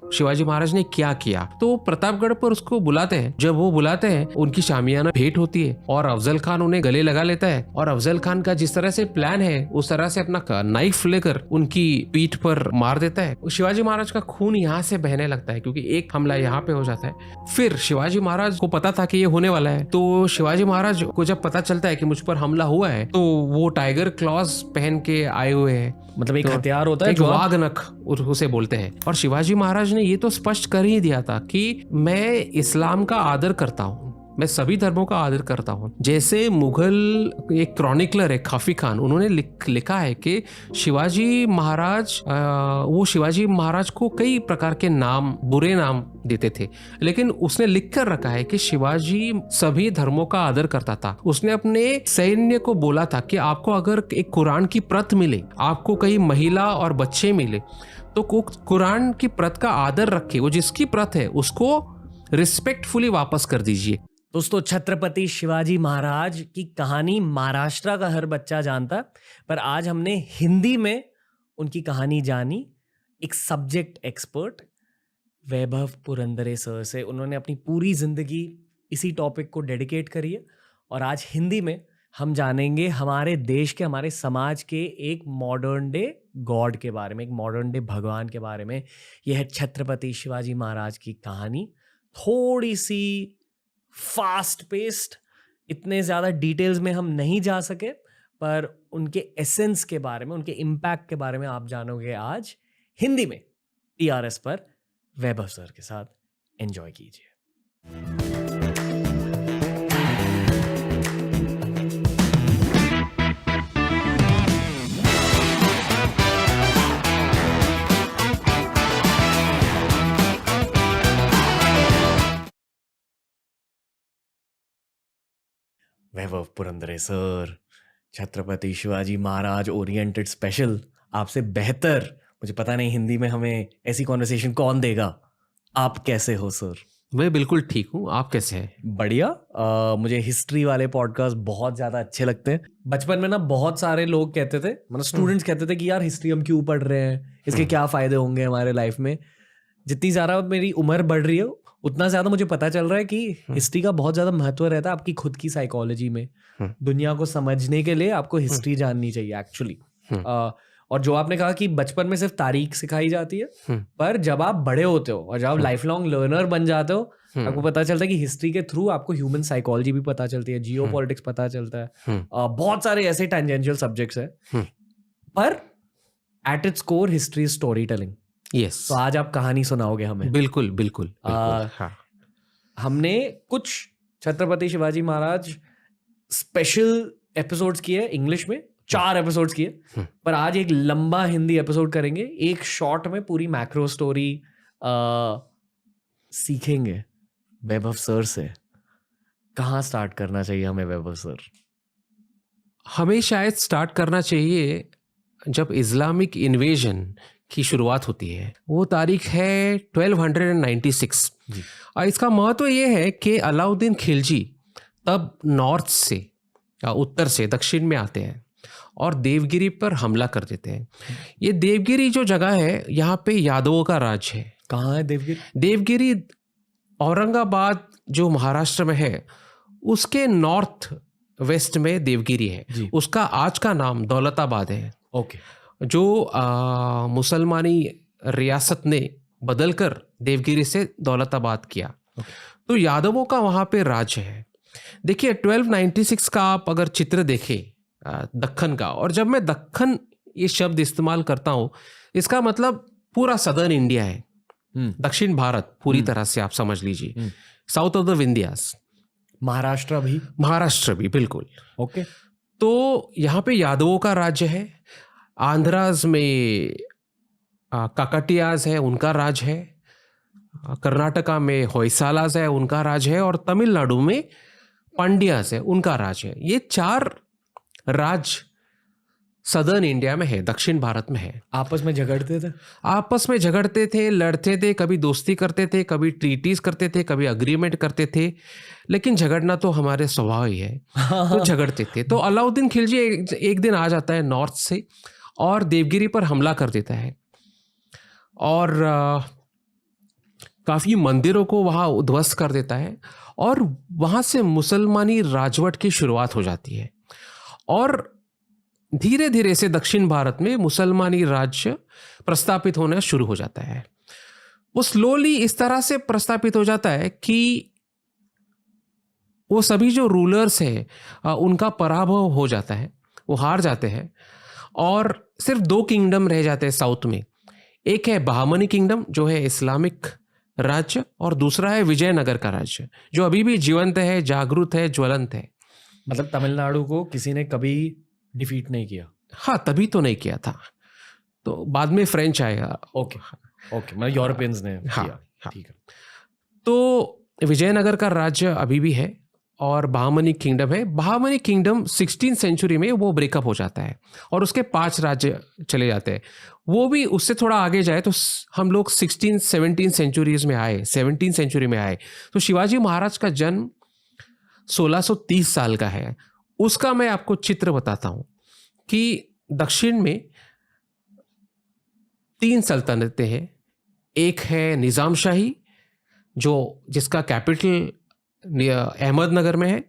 शिवाजी महाराज ने क्या किया। तो प्रतापगढ़ पर उसको बुलाते हैं। जब वो बुलाते हैं उनकी शामियाना भेंट होती है और अफजल खान उन्हें गले लगा लेता है और अफजल खान का जिस तरह से प्लान है उस तरह से अपना नाइफ लेकर उनकी पीठ पर मार देता है। शिवाजी महाराज का खून यहाँ से बहने लगता है क्योंकि एक हमला यहाँ पे हो जाता है। फिर शिवाजी महाराज को पता था कि ये होने वाला है, तो शिवाजी महाराज को जब पता चलता है कि मुझ पर हमला हुआ है तो वो टाइगर क्लॉज पहन के आए हुए हैं, मतलब एक तो हथियार होता है एक वाघ नख उसे बोलते हैं। और शिवाजी महाराज ने ये तो स्पष्ट कर ही दिया था कि मैं इस्लाम का आदर करता हूँ, मैं सभी धर्मों का आदर करता हूँ। जैसे मुगल एक क्रॉनिकलर है खाफी खान, उन्होंने लिखा है कि शिवाजी महाराज वो शिवाजी महाराज को कई प्रकार के नाम, बुरे नाम देते थे, लेकिन उसने लिख कर रखा है कि शिवाजी सभी धर्मों का आदर करता था। उसने अपने सैन्य को बोला था कि आपको अगर एक कुरान की प्रत मिले, आपको कहीं महिला और बच्चे मिले, तो कुरान की प्रत का आदर रखे, वो जिसकी प्रत है उसको रिस्पेक्टफुली वापस कर दीजिए। दोस्तों, छत्रपति शिवाजी महाराज की कहानी महाराष्ट्र का हर बच्चा जानता, पर आज हमने हिंदी में उनकी कहानी जानी एक सब्जेक्ट एक्सपर्ट वैभव पुरंदरे सर से। उन्होंने अपनी पूरी जिंदगी इसी टॉपिक को डेडिकेट करी है और आज हिंदी में हम जानेंगे हमारे देश के, हमारे समाज के एक मॉडर्न डे गॉड के बारे में, एक मॉडर्न डे भगवान के बारे में। यह है छत्रपति शिवाजी महाराज की कहानी। थोड़ी सी फास्ट पेस्ड, इतने ज़्यादा डिटेल्स में हम नहीं जा सके, पर उनके एसेंस के बारे में, उनके इम्पैक्ट के बारे में आप जानोगे आज हिंदी में TRS पर वैभव सर के साथ। एंजॉय कीजिए। वैभव Purandare sir, Chhatrapati Shivaji Maharaj oriented special. आपसे बेहतर मुझे पता नहीं हिंदी में हमें ऐसी कॉन्वर्सेशन कौन देगा। आप कैसे हो सर? मैं बिल्कुल ठीक हूँ, आप कैसे हैं? बढ़िया। मुझे हिस्ट्री वाले पॉडकास्ट बहुत ज़्यादा अच्छे लगते हैं। बचपन में ना बहुत सारे लोग कहते थे, मतलब स्टूडेंट्स कहते थे कि यार हिस्ट्री हम क्यों पढ़ रहे हैं, इसके क्या फ़ायदे होंगे हमारे लाइफ में। जितनी ज़्यादा मेरी उम्र बढ़ रही है उतना ज़्यादा मुझे पता चल रहा है कि हिस्ट्री का बहुत ज़्यादा महत्व रहता है आपकी खुद की साइकोलॉजी में। दुनिया को समझने के लिए आपको हिस्ट्री जाननी चाहिए एक्चुअली। और जो आपने कहा कि बचपन में सिर्फ तारीख सिखाई जाती है, पर जब आप बड़े होते हो और जब आप लाइफ लॉन्ग लर्नर बन जाते हो, आपको पता चलता है कि हिस्ट्री के थ्रू आपको ह्यूमन साइकोलॉजी भी पता चलती है, जियो पॉलिटिक्स पता चलता है, बहुत सारे ऐसे टेंजेंशियल सब्जेक्ट्स हैं। पर at its core history is story telling. Yes. तो आज आप कहानी सुनाओगे हमें। बिल्कुल बिल्कुल, हाँ। हमने कुछ छत्रपति शिवाजी महाराज स्पेशल एपिसोड्स किए इंग्लिश में, 4 एपिसोड्स किए, पर आज एक लंबा हिंदी एपिसोड करेंगे। एक शॉर्ट में पूरी मैक्रो स्टोरी सीखेंगे वैभव सर से। कहाँ स्टार्ट करना चाहिए हमें वैभव सर? हमें शायद स्टार्ट करना चाहिए जब इस्लामिक इन्वेजन की शुरुआत होती है। वो तारीख है 1296। और इसका महत्व ये है कि अलाउद्दीन खिलजी तब नॉर्थ से, उत्तर से दक्षिण में आते हैं और देवगिरी पर हमला कर देते हैं। ये देवगिरी जो जगह है, यहाँ पे यादवों का राज है। कहाँ है देवगिरी? देवगिरी औरंगाबाद जो महाराष्ट्र में है उसके नॉर्थ वेस्ट में देवगिरी है। उसका आज का नाम दौलताबाद है। ओके। जो मुसलमानी रियासत ने बदलकर देवगिरी से दौलताबाद किया। तो यादवों का वहाँ पे राज है। देखिए 1296 का आप अगर चित्र देखें दक्खन का, और जब मैं दक्खन ये शब्द इस्तेमाल करता हूँ, इसका मतलब पूरा सदर्न इंडिया है, दक्षिण भारत पूरी तरह से आप समझ लीजिए, south of the Vindhyas. Maharashtra भी बिल्कुल। ओके। तो यहाँ पे यादवों का राज्य है। आंध्राज में काकटियाज है, उनका राज है। कर्नाटका में होयसालाज है, उनका राज है। और तमिलनाडु में पांड्याज है, उनका राज है। ये 4 राज सदर्न इंडिया में है, दक्षिण भारत में है। आपस में झगड़ते थे, लड़ते थे, कभी दोस्ती करते थे, कभी ट्रीटीज करते थे, कभी अग्रीमेंट करते थे, लेकिन झगड़ना तो हमारे स्वभाव ही है। तो झगड़ते थे। तो अलाउद्दीन खिलजी एक दिन आ जाता है नॉर्थ से और देवगिरी पर हमला कर देता है। और काफ़ी मंदिरों को वहाँ उद्ध्वस्त कर देता है और वहाँ से मुसलमानी राजवट की शुरुआत हो जाती है। और धीरे धीरे से दक्षिण भारत में मुसलमानी राज्य प्रस्थापित होना शुरू हो जाता है। वो स्लोली इस तरह से प्रस्थापित हो जाता है कि वो सभी जो रूलर्स हैं उनका पराभव हो जाता है, वो हार जाते हैं और सिर्फ 2 किंगडम रह जाते हैं साउथ में। एक है बहामनी किंगडम जो है इस्लामिक राज्य और दूसरा है विजयनगर का राज्य जो अभी भी जीवंत है, जागरूक है, ज्वलंत है। मतलब तमिलनाडु को किसी ने कभी डिफीट नहीं किया? हाँ, तभी तो नहीं किया था, तो बाद में फ्रेंच आएगा। ओके मतलब यूरोपियंस ने हाँ, किया। हाँ। ठीक है। तो विजयनगर का राज्य अभी भी है और बहामनी किंगडम है। बहामनी किंगडम 16th सेंचुरी में वो ब्रेकअप हो जाता है और उसके 5 राज्य चले जाते हैं। वो भी उससे थोड़ा आगे जाए तो हम लोग 17th सेंचुरीज में आए, 17th सेंचुरी में आए तो शिवाजी महाराज का जन्म 1630 साल का है। उसका मैं आपको चित्र बताता हूँ कि दक्षिण में 3 सल्तनतें हैं। एक है निज़ाम शाही जिसका कैपिटल अहमदनगर में है,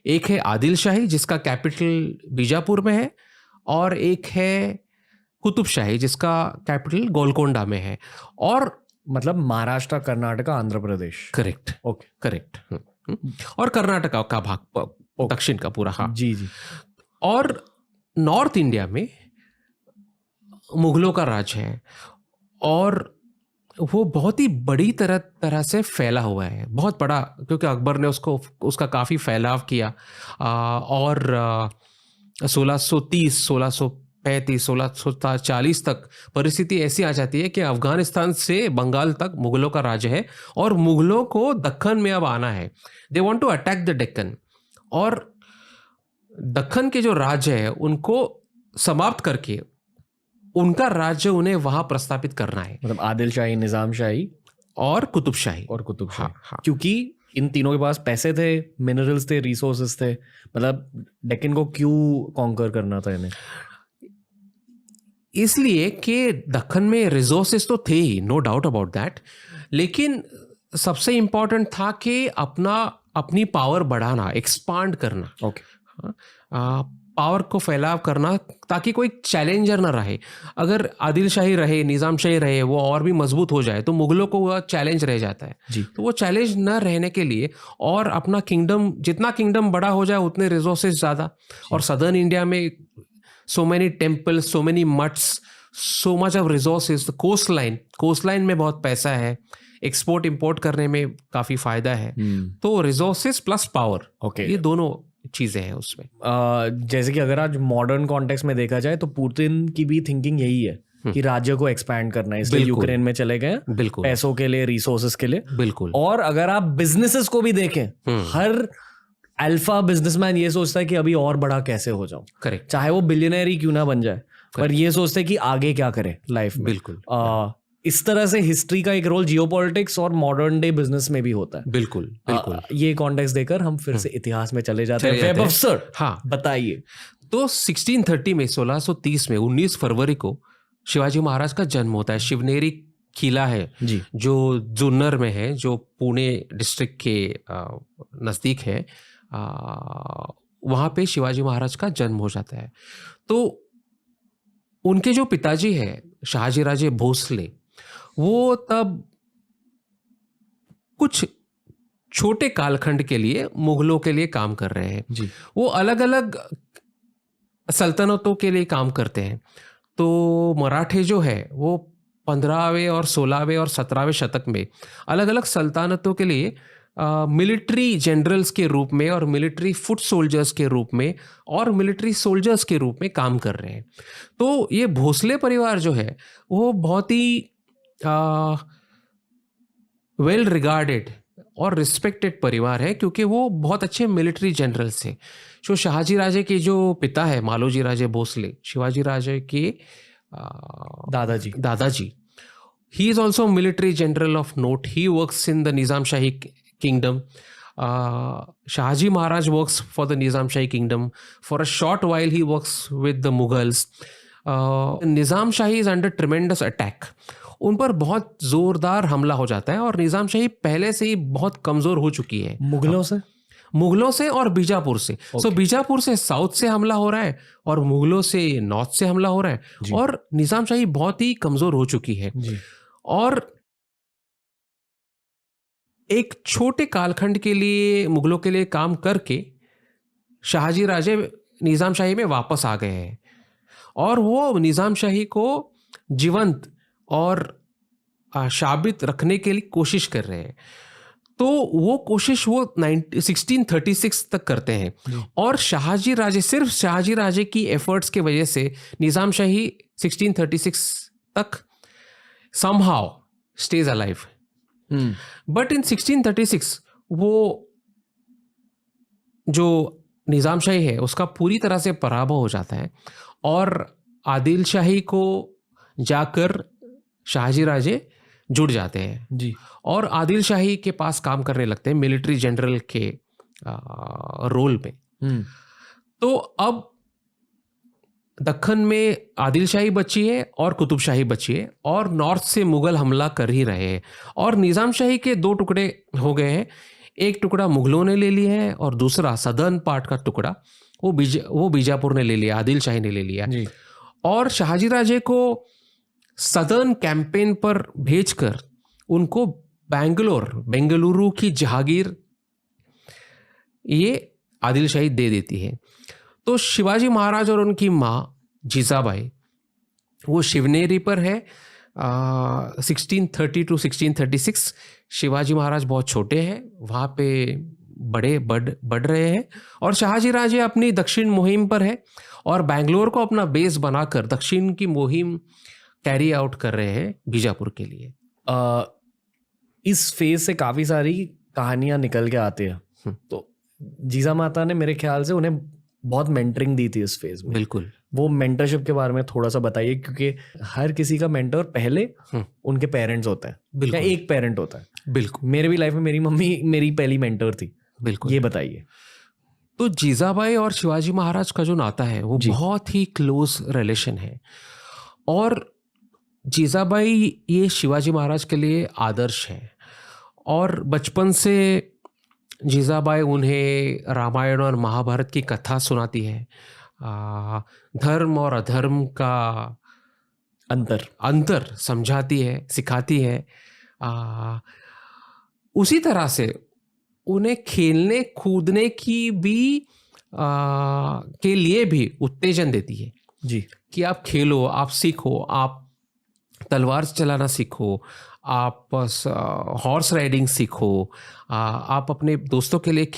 एक है आदिल शाही जिसका कैपिटल बीजापुर में है और एक है कुतुब शाही जिसका कैपिटल गोलकोंडा में है। और मतलब Maharashtra, Karnataka, Andhra Pradesh. Correct, okay, correct. और कर्नाटका का भाग दक्षिण का पूरा। हाँ जी। और नॉर्थ इंडिया में मुगलों का राज है और वो बहुत ही बड़ी तरह से फैला हुआ है, बहुत बड़ा, क्योंकि अकबर ने उसका काफ़ी फैलाव किया। और 1630, 1635, 1640 तक परिस्थिति ऐसी आ जाती है कि अफगानिस्तान से बंगाल तक मुगलों का राज्य है और मुगलों को दक्कन में अब आना है। They want to attack the Deccan और दक्कन के जो राज्य है उनको समाप्त करके उनका राज्य उन्हें वहां प्रस्थापित करना है। मतलब आदिल शाही, निजाम शाही और कुतुब शाही। हाँ। क्योंकि इन तीनों के पास पैसे थे, मिनरल्स थे, रिसोर्सेस थे। मतलब डेक्कन को क्यों कॉन्कर करना था इन्हें? इसलिए कि दक्कन में रिसोर्सेस तो थे ही, नो डाउट अबाउट दैट, लेकिन सबसे इंपॉर्टेंट था कि अपनी पावर बढ़ाना, एक्सपांड करना। ओके। पावर को फैलाव करना ताकि कोई चैलेंजर ना रहे। अगर आदिल शाही रहे, निज़ाम शाही रहे, वो और भी मजबूत हो जाए तो मुगलों को वह चैलेंज रह जाता है जी। तो वो चैलेंज न रहने के लिए और अपना किंगडम, जितना किंगडम बड़ा हो जाए उतने रिसोर्सेज ज़्यादा। और सदर्न इंडिया में so many temples, so many mutts, so much of resources. Coastline में बहुत पैसा है, एक्सपोर्ट इंपोर्ट करने में काफ़ी फायदा है। तो रिसोर्सेज प्लस पावर, ये दोनों चीजें हैं उसमें। जैसे कि अगर आज मॉडर्न कॉन्टेक्स्ट में देखा जाए तो पुतिन की भी थिंकिंग यही है कि राज्य को एक्सपैंड करना है, इसलिए यूक्रेन में चले गए, बिल्कुल, पैसों के लिए, रिसोर्सेज के लिए। बिल्कुल। और अगर आप बिजनेसेस को भी देखें, हर अल्फा बिजनेसमैन ये सोचता है कि अभी और बड़ा कैसे हो जाऊं। करेक्ट। चाहे वो बिलियनर ही क्यों ना बन जाए, पर ये सोचते हैं कि आगे क्या करे लाइफ में। बिल्कुल। इस तरह से हिस्ट्री का एक रोल जियोपॉलिटिक्स और मॉडर्न डे बिजनेस में भी होता है। बिल्कुल। ये कॉन्टेक्स्ट देकर हम फिर से इतिहास में चले जाते हैं। वेब सर, हाँ बताइए। तो 1630 में, 1630 में 19 फरवरी को शिवाजी महाराज का जन्म होता है। शिवनेरी किला है जी, जो जुन्नर में है, जो पुणे डिस्ट्रिक्ट के नज़दीक है, वहाँ पे शिवाजी महाराज का जन्म हो जाता है। तो उनके जो पिताजी हैं शहाजी राजे भोसले, वो तब कुछ छोटे कालखंड के लिए मुगलों के लिए काम कर रहे हैं जी। वो अलग अलग सल्तनतों के लिए काम करते हैं। तो मराठे जो है वो 15वें और 16वें और 17वें शतक में अलग अलग सल्तनतों के लिए मिलिट्री जनरल्स के रूप में और मिलिट्री फुट सोल्जर्स के रूप में और मिलिट्री सोल्जर्स के रूप में काम कर रहे हैं। तो ये भोसले परिवार जो है वो बहुत ही वेल रिगार्डेड और रिस्पेक्टेड परिवार है, क्योंकि वो बहुत अच्छे मिलिट्री जनरल्स थे। जो शहाजी राजे के जो पिता है मालोजी राजे भोसले, शिवाजी राजे के दादाजी, he is also military general of note. He works in the Nizam Shahi kingdom. Shahaji Maharaj works for the Nizam Shahi kingdom. For a short while he works with the Mughals. Nizam Shahi is under tremendous attack. उन पर बहुत जोरदार हमला हो जाता है और निजाम शाही पहले से ही बहुत कमजोर हो चुकी है मुगलों से और बीजापुर से। सो बीजापुर से साउथ से हमला हो रहा है और मुगलों से नॉर्थ से हमला हो रहा है और निजाम शाही बहुत ही कमजोर हो चुकी है। और एक छोटे कालखंड के लिए मुगलों के लिए काम करके शाहजी राजे निजाम शाही में वापस आ गए हैं और वो निजाम शाही को जीवंत और शाबित रखने के लिए कोशिश कर रहे हैं। तो वो कोशिश वो 1636 तक करते हैं और सिर्फ शाहजी राजे की एफर्ट्स के वजह से निजाम शाही 1636 तक somehow stays alive. But in 1636 वो जो निजाम शाही है उसका पूरी तरह से पराभव हो जाता है और आदिल शाही को जाकर शाहजी राजे जुड़ जाते हैं जी और आदिल शाही के पास काम करने लगते हैं मिलिट्री जनरल के रोल में। तो अब दक्कन में आदिल शाही बची है और कुतुब शाही बची है और नॉर्थ से मुगल हमला कर ही रहे हैं और निजाम शाही के दो टुकड़े हो गए हैं। एक टुकड़ा मुगलों ने ले लिया है और दूसरा सदर्न पार्ट का टुकड़ा वो बीजापुर ने ले लिया, आदिल शाही ने ले लिया जी। और शाहजी राजे को सदर्न कैंपेन पर भेजकर उनको बेंगलुरु की जहागीर ये आदिल शाही दे देती है। तो शिवाजी महाराज और उनकी माँ जीजाबाई वो शिवनेरी पर है 1630 to 1636। शिवाजी महाराज बहुत छोटे हैं, वहाँ पे बढ़ रहे हैं और शाहजी राजे अपनी दक्षिण मुहिम पर है और बेंगलोर को अपना बेस बनाकर दक्षिण की मुहिम कैरी आउट कर रहे हैं बीजापुर के लिए। इस फेज से काफ़ी सारी कहानियाँ निकल के आती हैं। तो जीजा माता ने मेरे ख्याल से उन्हें बहुत मेंटरिंग दी थी इस फेज में। बिल्कुल, वो मेंटरशिप के बारे में थोड़ा सा बताइए, क्योंकि हर किसी का मेंटर पहले उनके पेरेंट्स होते हैं या एक पेरेंट होता है। बिल्कुल, मेरे भी लाइफ में मेरी मम्मी मेरी पहली मेंटर थी। बिल्कुल, ये बताइए। तो जीजाबाई और शिवाजी महाराज का जो नाता है वो बहुत ही क्लोज रिलेशन है और जीजाबाई ये शिवाजी महाराज के लिए आदर्श है और बचपन से जीजाबाई उन्हें रामायण और महाभारत की कथा सुनाती है, धर्म और अधर्म का अंतर समझाती है, सिखाती है। उसी तरह से उन्हें खेलने कूदने की भी के लिए भी उत्तेजन देती है जी, कि आप खेलो, आप सीखो, आप तलवार चलाना सीखो, आप हॉर्स राइडिंग सीखो, आप अपने दोस्तों के लिए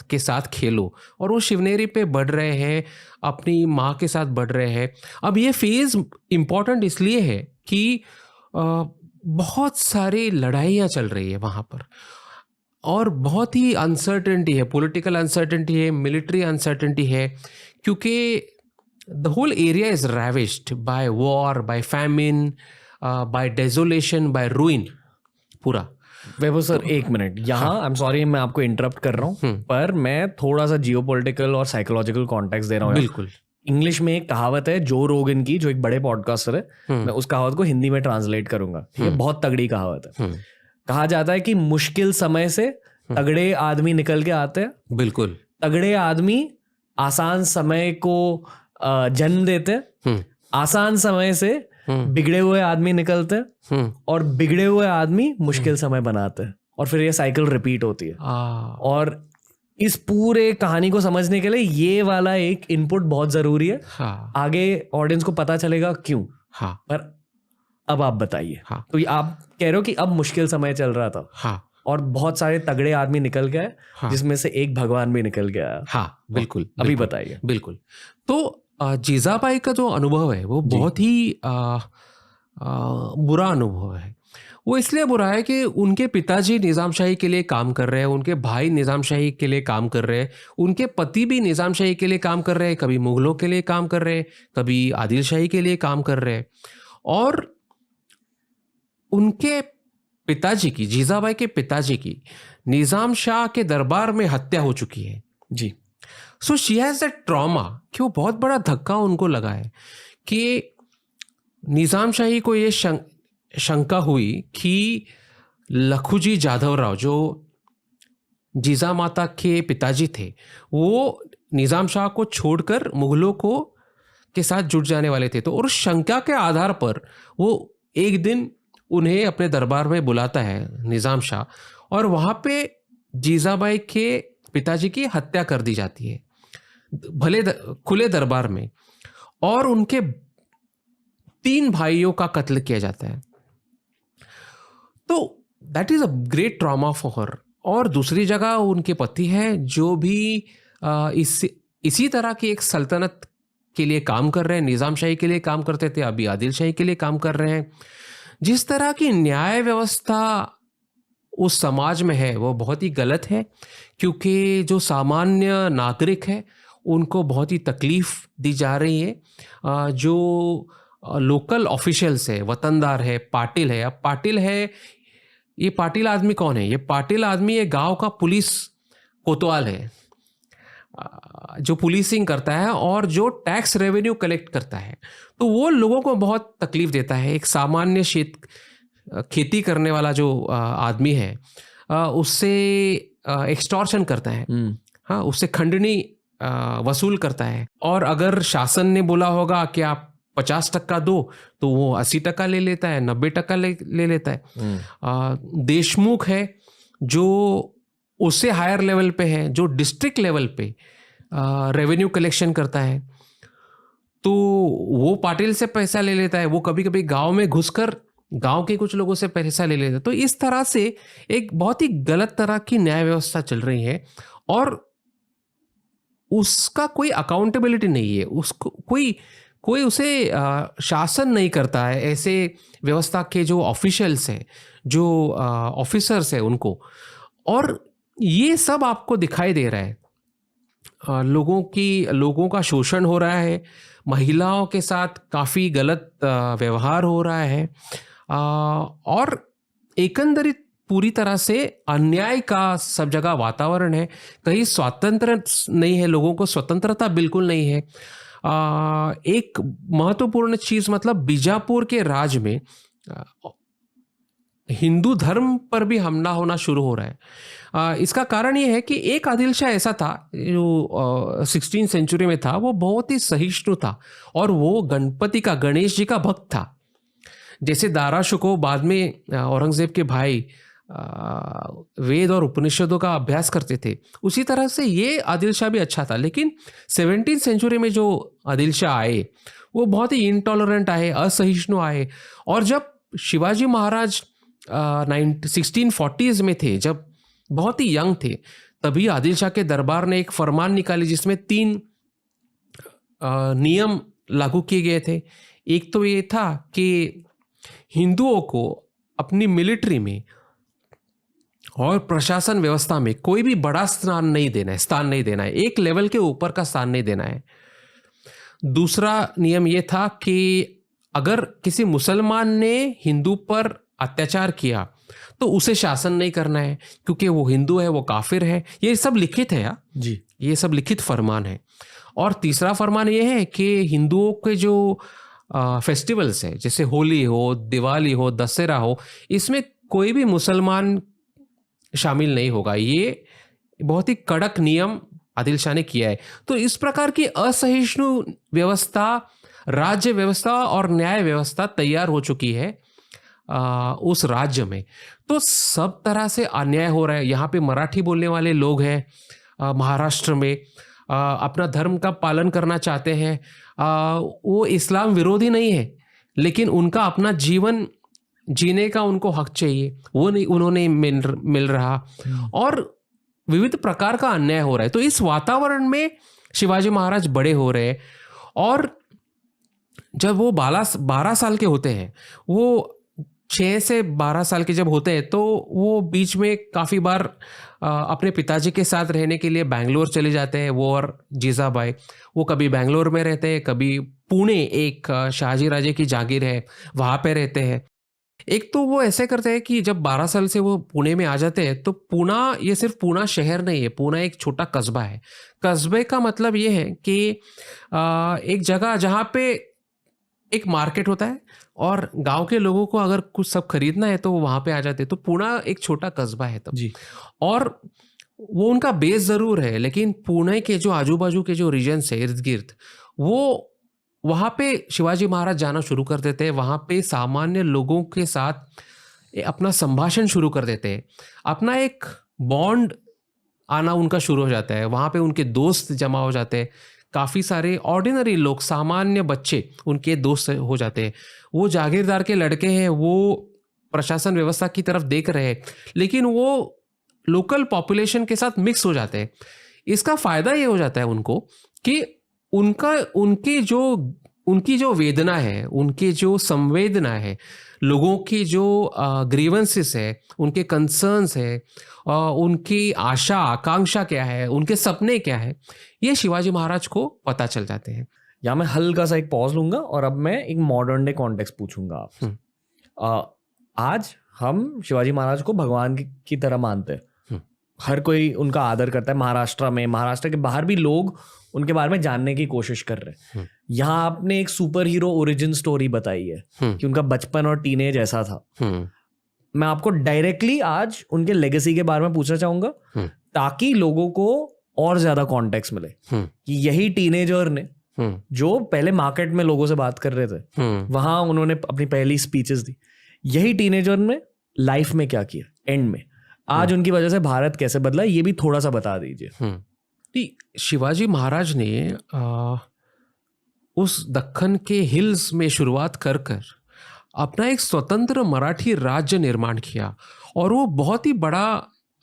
के साथ खेलो। और वो शिवनेरी पे बढ़ रहे हैं, अपनी माँ के साथ बढ़ रहे हैं। अब ये फेज़ इम्पॉर्टेंट इसलिए है कि बहुत सारी लड़ाइयाँ चल रही है वहाँ पर और बहुत ही अनसर्टेनिटी है, पॉलिटिकल अनसर्टेनिटी है, मिलिट्री अनसर्टेनिटी है, क्योंकि the whole area is ravaged by war, by famine, by desolation, by ruin पूरा। वैभव सर एक मिनट यहाँ, आई एम सॉरी मैं आपको इंटरप्ट कर रहा हूँ, पर मैं थोड़ा सा जियोपॉलिटिकल और साइकोलॉजिकल कॉन्टेक्स्ट दे रहा हूँ। बिल्कुल। इंग्लिश में एक कहावत है जो रोगन की, जो एक बड़े पॉडकास्टर है, मैं उस कहावत को हिंदी में ट्रांसलेट करूंगा, ठीक है? बहुत तगड़ी कहावत है। कहा जाता है कि मुश्किल समय से तगड़े आदमी निकल के आते हैं। बिल्कुल। तगड़े आदमी आसान समय को जन्म देते हैं, आसान समय से बिगड़े हुए आदमी निकलते हैं और बिगड़े हुए आदमी मुश्किल समय बनाते हैं और फिर ये साइकिल रिपीट होती है। और इस पूरे कहानी को समझने के लिए ये वाला एक इनपुट बहुत जरूरी है। आगे ऑडियंस को पता चलेगा क्यों। पर अब आप बताइए। तो आप कह रहे हो कि अब मुश्किल समय चल रहा था और बहुत सारे तगड़े आदमी निकल गए, जिसमें से एक भगवान भी निकल गया। हाँ बिल्कुल, अभी बताइए। बिल्कुल। तो जीजाबाई का जो अनुभव है वो बहुत ही बुरा अनुभव है। वो इसलिए बुरा है कि उनके पिताजी निज़ाम शाही के लिए काम कर रहे हैं, उनके भाई निज़ाम शाही के लिए काम कर रहे हैं, उनके पति भी निज़ाम शाही के लिए काम कर रहे हैं, कभी मुगलों के लिए काम कर रहे हैं, कभी आदिल शाही के लिए काम कर रहे हैं। और उनके पिताजी की, जीजाबाई के पिताजी की निज़ाम शाह के दरबार में हत्या हो चुकी है जी। So she has that trauma कि वो बहुत बड़ा धक्का उनको लगा है कि निज़ाम शाही को ये शंका हुई कि लखुजी जाधवराव जो जीजामाता के पिताजी थे, वो निज़ाम शाह को छोड़कर मुगलों को के साथ जुट जाने वाले थे। तो और शंका के आधार पर वो एक दिन उन्हें अपने दरबार में बुलाता है निज़ाम शाह, और वहाँ पे जीजाबाई के पिताजी की हत्या कर दी जाती है खुले दरबार में, और उनके 3 भाइयों का कत्ल किया जाता है। तो that is a great trauma for her. और दूसरी जगह उनके पति हैं जो भी इसी तरह की एक सल्तनत के लिए काम कर रहे हैं, निज़ाम शाही के लिए काम करते थे, अभी आदिल शाही के लिए काम कर रहे हैं। जिस तरह की न्याय व्यवस्था उस समाज में है वो बहुत ही गलत है, क्योंकि जो सामान्य नागरिक है उनको बहुत ही तकलीफ दी जा रही है। जो लोकल ऑफिशियल्स है, वतनदार है, पाटिल है। अब पाटिल है, ये पाटिल आदमी कौन है? ये पाटिल आदमी ये गांव का पुलिस कोतवाल है, जो पुलिसिंग करता है और जो टैक्स रेवेन्यू कलेक्ट करता है। तो वो लोगों को बहुत तकलीफ देता है। एक सामान्य खेती करने वाला जो आदमी है उससे एक्सटॉर्शन करता है, हाँ, उससे खंडनी वसूल करता है। और अगर शासन ने बोला होगा कि आप 50% दो, तो वो 80% ले लेता है, 90% ले लेता है। देशमुख है जो उससे हायर लेवल पे है, जो डिस्ट्रिक्ट लेवल पे रेवेन्यू कलेक्शन करता है, तो वो पाटिल से पैसा ले लेता है। वो कभी कभी गांव में घुसकर गांव के कुछ लोगों से पैसा ले लेता है। तो इस तरह से एक बहुत ही गलत तरह की न्याय व्यवस्था चल रही है, और उसका कोई अकाउंटेबिलिटी नहीं है। उसको कोई उसे शासन नहीं करता है, ऐसे व्यवस्था के जो ऑफिशियल्स हैं, जो ऑफिसर्स हैं उनको। और ये सब आपको दिखाई दे रहा है। लोगों का शोषण हो रहा है, महिलाओं के साथ काफ़ी गलत व्यवहार हो रहा है, और एकंदरित पूरी तरह से अन्याय का सब जगह वातावरण है। कहीं स्वतंत्र नहीं है, लोगों को स्वतंत्रता बिल्कुल नहीं है। एक महत्वपूर्ण चीज़, मतलब बीजापुर के राज में हिंदू धर्म पर भी हमला होना शुरू हो रहा है। इसका कारण ये है कि एक आदिल शाह ऐसा था जो 16वीं सेंचुरी में था, वो बहुत ही सहिष्णु था, और वो गणेश जी का भक्त था। जैसे दारा शिकोह बाद में औरंगजेब के भाई वेद और उपनिषदों का अभ्यास करते थे, उसी तरह से ये आदिल शाह भी अच्छा था। लेकिन 17वीं सेंचुरी में जो आदिल शाह आए वो बहुत ही इंटॉलरेंट आए, असहिष्णु आए। और जब शिवाजी महाराज 1640s में थे, जब बहुत ही यंग थे, तभी आदिल शाह के दरबार ने एक फरमान निकाली जिसमें 3 नियम लागू किए गए थे। एक तो ये था कि हिंदुओं को अपनी मिलिट्री में और प्रशासन व्यवस्था में कोई भी बड़ा स्थान नहीं देना है, एक लेवल के ऊपर का स्थान नहीं देना है। दूसरा नियम यह था कि अगर किसी मुसलमान ने हिंदू पर अत्याचार किया तो उसे शासन नहीं करना है, क्योंकि वो हिंदू है, वो काफिर है। ये सब लिखित है यार जी, ये सब लिखित फरमान है। और तीसरा फरमान ये है कि हिंदुओं के जो फेस्टिवल्स है, जैसे होली हो, दिवाली हो, दशहरा हो, इसमें कोई भी मुसलमान शामिल नहीं होगा। ये बहुत ही कड़क नियम आदिल शाह ने किया है। तो इस प्रकार की असहिष्णु व्यवस्था, राज्य व्यवस्था और न्याय व्यवस्था तैयार हो चुकी है उस राज्य में। तो सब तरह से अन्याय हो रहा है। यहाँ पे मराठी बोलने वाले लोग हैं महाराष्ट्र में, अपना धर्म का पालन करना चाहते हैं। वो इस्लाम विरोधी नहीं है, लेकिन उनका अपना जीवन जीने का उनको हक चाहिए, वो नहीं उन्होंने मिल रहा, और विविध प्रकार का अन्याय हो रहा है। तो इस वातावरण में शिवाजी महाराज बड़े हो रहे हैं। और जब वो 12 साल के होते हैं, वो 6 से 12 साल के जब होते हैं, तो वो बीच में काफ़ी बार अपने पिताजी के साथ रहने के लिए बैंगलोर चले जाते हैं। वो और जीजाबाई, वो कभी बैंगलोर में रहते हैं, कभी पुणे, एक शाहजी राजे की जागीर है वहाँ पे रहते हैं। एक तो वो ऐसे करते हैं कि जब 12 साल से वो पुणे में आ जाते हैं, तो पूना, ये सिर्फ पूना शहर नहीं है, पूना एक छोटा कस्बा है। कस्बे का मतलब ये है कि एक जगह जहाँ पे एक मार्केट होता है और गांव के लोगों को अगर कुछ सब खरीदना है तो वो वहां पे आ जाते हैं। तो पुणे एक छोटा कस्बा है तब जी। और वो उनका बेस जरूर है, लेकिन पुणे के जो आजू बाजू के जो रीजन्स है इर्द गिर्द, वो वहां पे शिवाजी महाराज जाना शुरू कर देते हैं। वहां पे सामान्य लोगों के साथ अपना संभाषण शुरू कर देते हैं, अपना एक बॉन्ड आना उनका शुरू हो जाता है। वहां पे उनके दोस्त जमा हो जाते हैं, काफ़ी सारे ऑर्डिनरी लोग, सामान्य बच्चे उनके दोस्त हो जाते हैं। वो जागीरदार के लड़के हैं, वो प्रशासन व्यवस्था की तरफ देख रहे हैं, लेकिन वो लोकल पॉपुलेशन के साथ मिक्स हो जाते हैं। इसका फ़ायदा ये हो जाता है उनको कि उनकी जो वेदना है, उनकी जो संवेदना है, लोगों की जो ग्रीवेंसेस है, उनके कंसर्न्स है, उनकी आशा आकांक्षा क्या है, उनके सपने क्या है, ये शिवाजी महाराज को पता चल जाते हैं। यहाँ मैं हल्का सा एक पॉज लूंगा और अब मैं एक मॉडर्न डे कॉन्टेक्स्ट पूछूंगा आपसे। आज हम शिवाजी महाराज को भगवान की तरह मानते हैं, हर कोई उनका आदर करता है। महाराष्ट्र के बाहर भी लोग उनके बारे में जानने की कोशिश कर रहे हैं। यहाँ आपने एक सुपर हीरो ओरिजिन स्टोरी बताई है कि उनका बचपन और टीनेज ऐसा था। मैं आपको डायरेक्टली आज उनके लेगेसी के बारे में पूछना चाहूंगा ताकि लोगों को और ज्यादा कॉन्टेक्स्ट मिले कि यही टीनेजर ने जो पहले मार्केट में लोगों से बात कर रहे थे, वहां उन्होंने अपनी पहली स्पीचेस दी, यही टीनेजर ने लाइफ में क्या किया एंड में, आज उनकी वजह से भारत कैसे बदला, ये भी थोड़ा सा बता दीजिए। शिवाजी महाराज ने उस दक्कन के हिल्स में शुरुआत कर अपना एक स्वतंत्र मराठी राज्य निर्माण किया, और वो बहुत ही बड़ा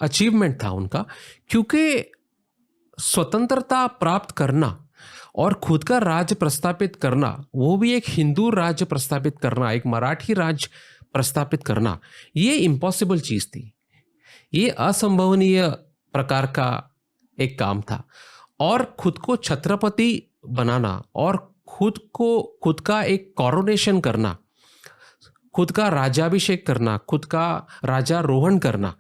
अचीवमेंट था उनका, क्योंकि स्वतंत्रता प्राप्त करना और खुद का राज्य प्रस्थापित करना, वो भी एक हिंदू राज्य प्रस्थापित करना, एक मराठी राज्य प्रस्थापित करना, ये इम्पॉसिबल चीज़ थी, ये असंभवनीय प्रकार का एक काम था। और खुद को छत्रपति बनाना और खुद का एक कॉरोनेशन करना, खुद का राज्याभिषेक करना, खुद का राजारोहण करना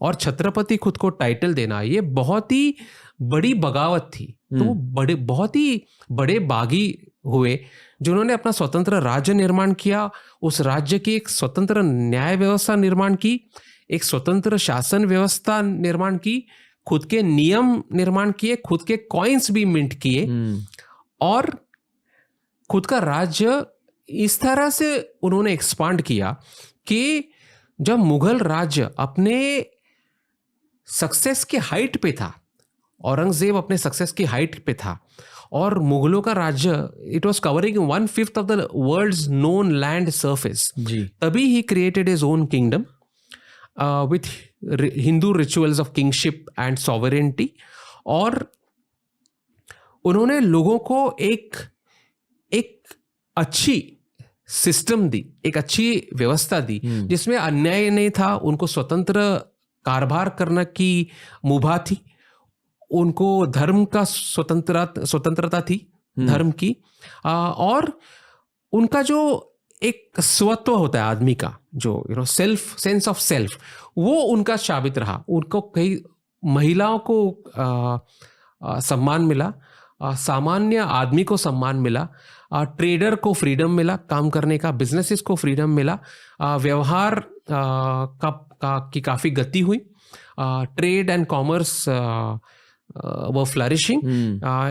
और छत्रपति खुद को टाइटल देना, ये बहुत ही बड़ी बगावत थी। तो बहुत ही बड़े बागी हुए जिन्होंने अपना स्वतंत्र राज्य निर्माण किया, उस राज्य की एक स्वतंत्र न्याय व्यवस्था निर्माण की, एक स्वतंत्र शासन व्यवस्था निर्माण की, खुद के नियम निर्माण किए, खुद के कॉइन्स भी मिंट किए और खुद का राज्य इस तरह से उन्होंने एक्सपांड किया कि जब मुगल राज्य अपने सक्सेस के हाइट पे था, औरंगजेब अपने सक्सेस की हाइट पे था और मुगलों का राज्य it was covering 1/5 of the world's known land surface, तभी ही created his own kingdom with Hindu rituals of kingship and sovereignty. और उन्होंने लोगों को एक अच्छी सिस्टम दी, एक अच्छी व्यवस्था दी जिसमें अन्याय नहीं था, उनको स्वतंत्र कारभार करने की मुभा थी, उनको धर्म का स्वतंत्रता थी धर्म की, और उनका जो एक स्वत्व होता है आदमी का, जो सेल्फ सेंस ऑफ सेल्फ, वो उनका साबित रहा। उनको कई महिलाओं को सम्मान मिला, सामान्य आदमी को सम्मान मिला, ट्रेडर को फ्रीडम मिला काम करने का, बिजनेसेस को फ्रीडम मिला, व्यवहार की काफ़ी गति हुई, ट्रेड एंड कॉमर्स वो फ्लरिशिंग,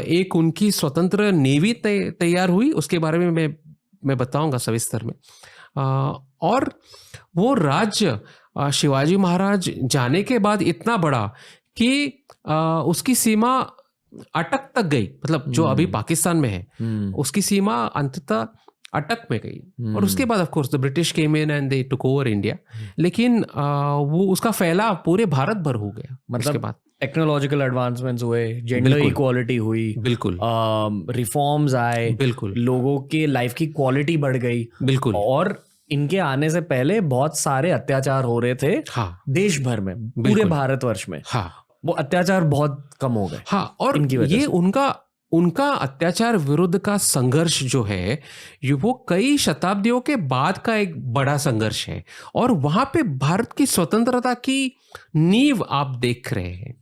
एक उनकी स्वतंत्र नेवी तैयार हुई, उसके बारे में मैं बताऊंगा सविस्तर में। और वो राज्य शिवाजी महाराज जाने के बाद इतना बड़ा कि उसकी सीमा अटक तक गई, मतलब जो अभी पाकिस्तान में है उसकी सीमा अंततः अटक में गई। और उसके बाद of course the British came in and they took over India, लेकिन वो उसका फैलाव पूरे भारत भर हो गया। मतलब उसके बाद टेक्नोलॉजिकल एडवांसमेंट्स हुए, जेंडर इक्वालिटी हुई, बिल्कुल, रिफॉर्म्स आए, बिल्कुल, लोगों के लाइफ की क्वालिटी बढ़ गई, बिल्कुल। और इनके आने से पहले बहुत सारे अत्याचार हो रहे थे, हाँ, देश भर में, पूरे भारतवर्ष में, हाँ, वो अत्याचार बहुत कम हो गए। हाँ, और ये उनका अत्याचार विरुद्ध का संघर्ष जो है, वो कई शताब्दियों के बाद का एक बड़ा संघर्ष है, और वहां पे भारत की स्वतंत्रता की नींव आप देख रहे हैं।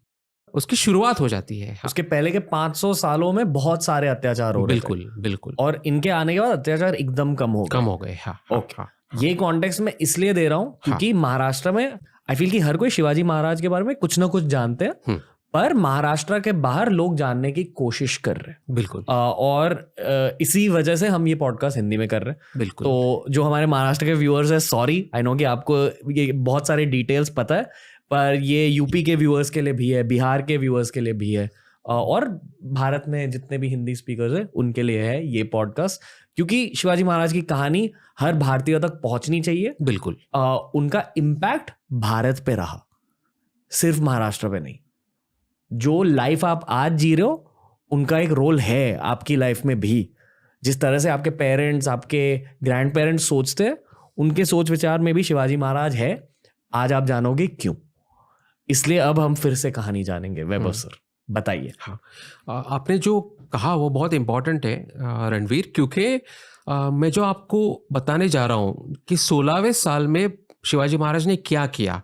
उसकी शुरुआत हो जाती है। उसके पहले के 500 सालों में बहुत सारे अत्याचार हो रहे थे बिल्कुल बिल्कुल, और इनके आने के बाद अत्याचार एकदम कम हो गए। हाँ। ओके, ये कॉन्टेक्स्ट मैं इसलिए दे रहा हूँ क्योंकि महाराष्ट्र में आई फील कि हर कोई शिवाजी महाराज के बारे में कुछ ना कुछ जानते हैं, पर महाराष्ट्र के बाहर लोग जानने की कोशिश कर रहे हैं। बिल्कुल। और इसी वजह से हम ये पॉडकास्ट हिंदी में कर रहे हैं। बिल्कुल। तो जो हमारे महाराष्ट्र के व्यूअर्स है, सॉरी, आई नो कि आपको ये बहुत सारे डिटेल्स पता है, पर ये यूपी के व्यूअर्स के लिए भी है, बिहार के व्यूअर्स के लिए भी है, और भारत में जितने भी हिंदी स्पीकर्स हैं उनके लिए है ये पॉडकास्ट, क्योंकि शिवाजी महाराज की कहानी हर भारतीय तक पहुंचनी चाहिए। बिल्कुल। उनका इम्पैक्ट भारत पे रहा, सिर्फ महाराष्ट्र पे नहीं। जो लाइफ आप आज जी रहे हो उनका एक रोल है आपकी लाइफ में भी। जिस तरह से आपके पेरेंट्स, आपके ग्रैंड पेरेंट्स सोचते हैं, उनके सोच विचार में भी शिवाजी महाराज है। आज आप जानोगे क्यों। इसलिए अब हम फिर से कहानी जानेंगे। वैभव सर, बताइए। हाँ, आपने जो कहा वो बहुत इम्पोर्टेंट है रणवीर, क्योंकि मैं जो आपको बताने जा रहा हूँ कि 16वें साल में शिवाजी महाराज ने क्या किया,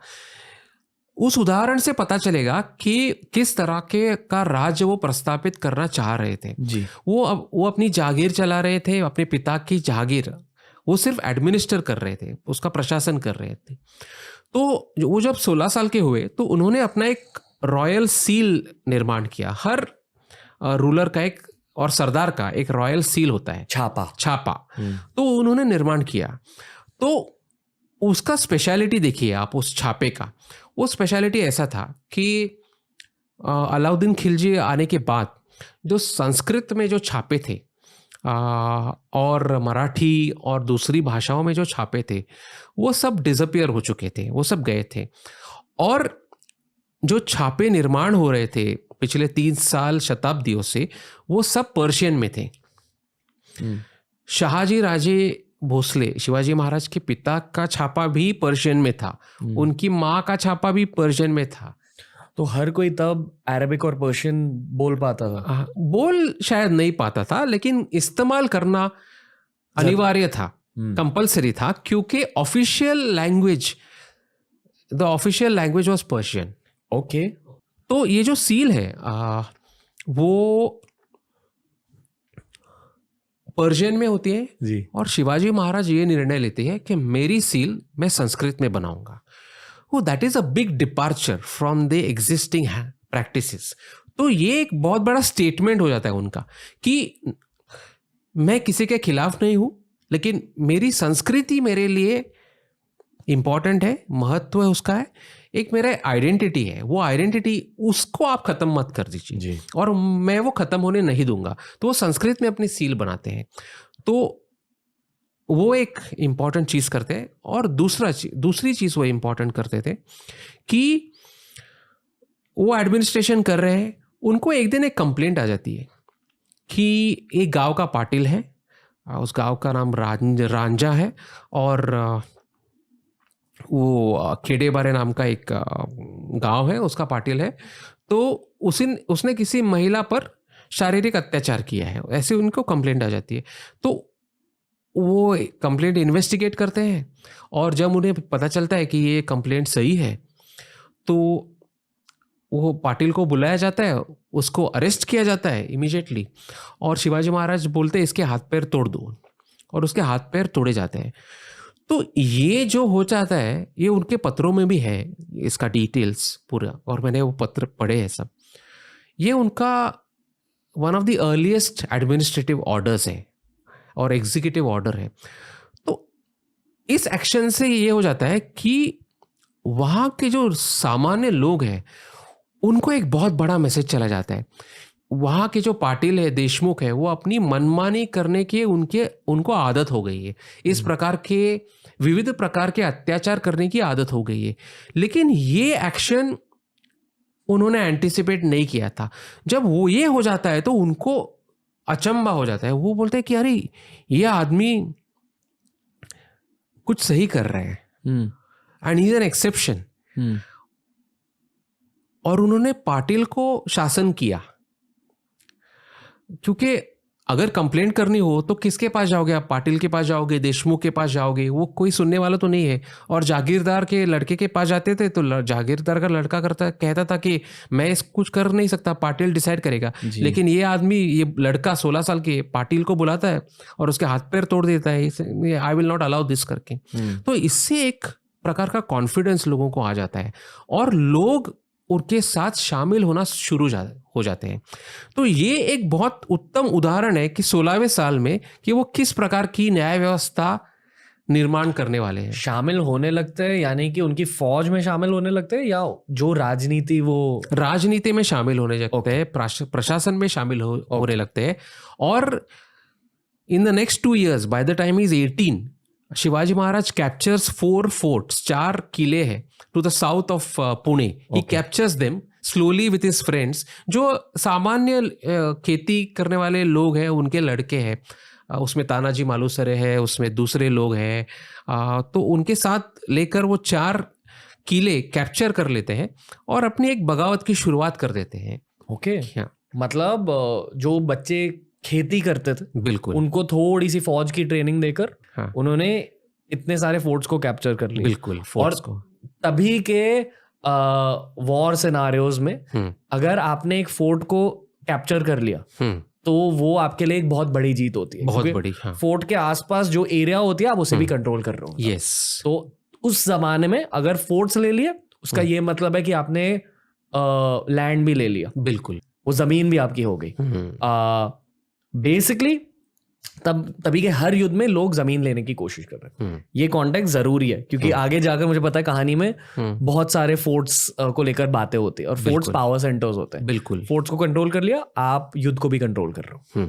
उस उदाहरण से पता चलेगा कि किस तरह के का राज्य वो प्रस्तापित करना चाह रहे थे जी। वो अपनी जागीर चला रहे थे, अपने पिता की जागीर वो सिर्फ एडमिनिस्टर कर रहे थे, उसका प्रशासन कर रहे थे। तो वो जब 16 साल के हुए तो उन्होंने अपना एक रॉयल सील निर्माण किया। हर रूलर का एक और सरदार का एक रॉयल सील होता है, छापा। तो उन्होंने निर्माण किया। तो उसका स्पेशलिटी देखिए आप, उस छापे का वो स्पेशलिटी ऐसा था कि अलाउद्दीन खिलजी आने के बाद जो संस्कृत में जो छापे थे और मराठी और दूसरी भाषाओं में जो छापे थे वो सब डिसअपियर हो चुके थे, वो सब गए थे। और जो छापे निर्माण हो रहे थे पिछले 3 साल शताब्दियों से, वो सब पर्शियन में थे। शहाजी राजे भोसले, शिवाजी महाराज के पिता का छापा भी पर्शियन में था, उनकी माँ का छापा भी पर्शियन में था। तो हर कोई तब अरबिक और पर्शियन बोल पाता था? बोल शायद नहीं पाता था, लेकिन इस्तेमाल करना अनिवार्य था, कंपलसरी था, क्योंकि official language, the official language was Persian. Okay. तो ये जो सील है वो पर्शियन में होती है जी। और शिवाजी महाराज ये निर्णय लेते हैं कि मेरी सील मैं संस्कृत में बनाऊंगा। वो that is a big departure from the existing practices. तो ये एक बहुत बड़ा स्टेटमेंट हो जाता है उनका कि मैं किसी के खिलाफ नहीं हूं, लेकिन मेरी संस्कृति मेरे लिए इंपॉर्टेंट है, महत्व है उसका है, एक मेरा आइडेंटिटी है, वो आइडेंटिटी उसको आप खत्म मत कर दीजिए और मैं वो खत्म होने नहीं दूंगा। तो वो संस्कृत में अपनी सील बनाते हैं। तो वो एक इम्पॉर्टेंट चीज़ करते हैं। और दूसरी चीज़ वो इम्पॉर्टेंट करते थे कि वो एडमिनिस्ट्रेशन कर रहे हैं, उनको एक दिन एक कंप्लेंट आ जाती है कि एक गांव का पाटिल है, उस गांव का नाम रांझा है, और वो खेड़ेबारे नाम का एक गांव है, उसका पाटिल है। तो उसने किसी महिला पर शारीरिक अत्याचार किया है, ऐसे उनको कंप्लेंट आ जाती है। तो वो कंप्लेंट इन्वेस्टिगेट करते हैं और जब उन्हें पता चलता है कि ये कंप्लेंट सही है तो वो पाटिल को बुलाया जाता है, उसको अरेस्ट किया जाता है इमीडिएटली, और शिवाजी महाराज बोलते हैं इसके हाथ पैर तोड़ दो, और उसके हाथ पैर तोड़े जाते हैं। तो ये जो हो जाता है ये उनके पत्रों में भी है, इसका डिटेल्स पूरा, और मैंने वो पत्र पढ़े हैं सब। ये उनका one of the earliest administrative orders है और एग्जीक्यूटिव ऑर्डर है। तो इस एक्शन से ये हो जाता है कि वहाँ के जो सामान्य लोग हैं उनको एक बहुत बड़ा मैसेज चला जाता है। वहाँ के जो पाटिल है, देशमुख है, वो अपनी मनमानी करने की उनको आदत हो गई है, इस प्रकार के विविध प्रकार के अत्याचार करने की आदत हो गई है। लेकिन ये एक्शन उन्होंने एंटिसिपेट नहीं किया था। जब वो ये हो जाता है तो उनको अचंबा हो जाता है, वो बोलते हैं कि अरे ये आदमी कुछ सही कर रहे हैं, and he is an exception. और उन्होंने पाटिल को शासन किया, क्योंकि अगर कंप्लेंट करनी हो तो किसके पास जाओगे आप? पाटिल के पास जाओगे, देशमुख के पास जाओगे, वो कोई सुनने वाला तो नहीं है। और जागीरदार के लड़के के पास जाते थे तो जागीरदार का लड़का कहता था कि मैं इस कुछ कर नहीं सकता, पाटिल डिसाइड करेगा। लेकिन ये आदमी, ये लड़का 16 साल के, पाटिल को बुलाता है और उसके हाथ पैर तोड़ देता है, आई विल नॉट अलाउ दिस करके। तो इससे एक प्रकार का कॉन्फिडेंस लोगों को आ जाता है और लोग उनके साथ शामिल होना शुरू हो जाते हैं। तो ये एक बहुत उत्तम उदाहरण है कि 16वें साल में कि वो किस प्रकार की न्याय व्यवस्था निर्माण करने वाले हैं। शामिल होने लगते हैं यानी कि उनकी फौज में शामिल होने लगते हैं, या जो राजनीति में शामिल होने लगते हैं, प्रशासन में शामिल होने लगते हैं। और in the next 2 years, by the time is 18, Shivaji Maharaj captures 4 forts, 4 किले हैं to the south of Pune. He captures them slowly with his friends. जो सामान्य खेती करने वाले लोग हैं, उनके लड़के हैं, उसमें तानाजी मालुसरे है, उसमें दूसरे लोग हैं, तो उनके साथ लेकर वो 4 किले कैप्चर कर लेते हैं और अपनी एक बगावत की शुरुआत कर देते हैं। ओके, मतलब जो बच्चे खेती करते थे, बिल्कुल, उनको थोड़ी सी फौज की ट्रेनिंग देकर उन्होंने इतने सारे फोर्ट्स को कैप्चर कर लिया। बिल्कुल, और तभी के वॉर सिनारियोज में अगर आपने एक फोर्ट को कैप्चर कर लिया तो वो आपके लिए एक बहुत बड़ी जीत होती है, बहुत बड़ी। फोर्ट के आसपास जो एरिया होती है आप उसे भी कंट्रोल कर रहे हो। यस। तो उस जमाने में अगर फोर्ट्स ले लिए, उसका ये मतलब है कि आपने लैंड भी ले लिया। बिल्कुल, वो जमीन भी आपकी हो गई। बेसिकली तभी के हर युद्ध में लोग जमीन लेने की कोशिश कर रहे हैं। ये कॉन्टेक्स्ट जरूरी है क्योंकि आगे जाकर मुझे पता है कहानी में बहुत सारे फोर्ट्स को लेकर बातें होती है और फोर्ट्स पावर सेंटर्स होते हैं। बिल्कुल, फोर्ट्स को कंट्रोल कर लिया, आप युद्ध को भी कंट्रोल कर रहे हो।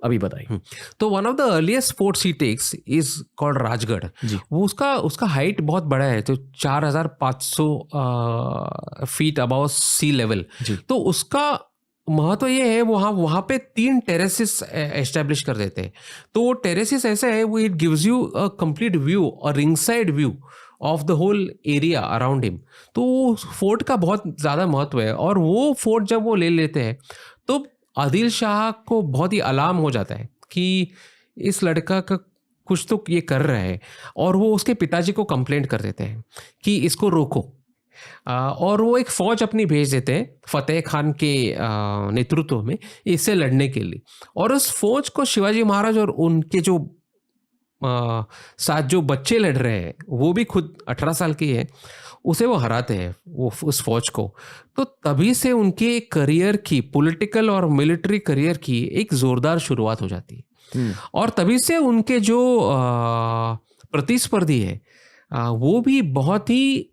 अभी बताइए। तो one of the earliest forts he takes is called Rajgad. वो उसका हाइट बहुत बड़ा है, तो 4500 फीट अबव सी लेवल। तो उसका महत्व ये है, वहाँ पे 3 टेरेसेस एस्टेब्लिश कर देते हैं। तो वो टेरेसेस ऐसा है, वो it gives you a complete view और ring side view of the whole area around him. तो फोर्ट का बहुत ज़्यादा महत्व है। और वो फोर्ट जब वो ले लेते हैं तो आदिल शाह को बहुत ही अलार्म हो जाता है कि इस लड़का का कुछ तो ये कर रहा है, और वो उसके पिताजी को कंप्लेंट कर देते हैं कि इसको रोको। और वो एक फौज अपनी भेज देते हैं फतेह खान के नेतृत्व में इससे लड़ने के लिए। और उस फौज को शिवाजी महाराज और उनके जो साथ जो बच्चे लड़ रहे हैं, वो भी खुद 18 साल के हैं, उसे वो हराते हैं, वो उस फौज को। तो तभी से उनके करियर की, पॉलिटिकल और मिलिट्री करियर की एक जोरदार शुरुआत हो जाती है। और तभी से उनके जो प्रतिस्पर्धी है वो भी बहुत ही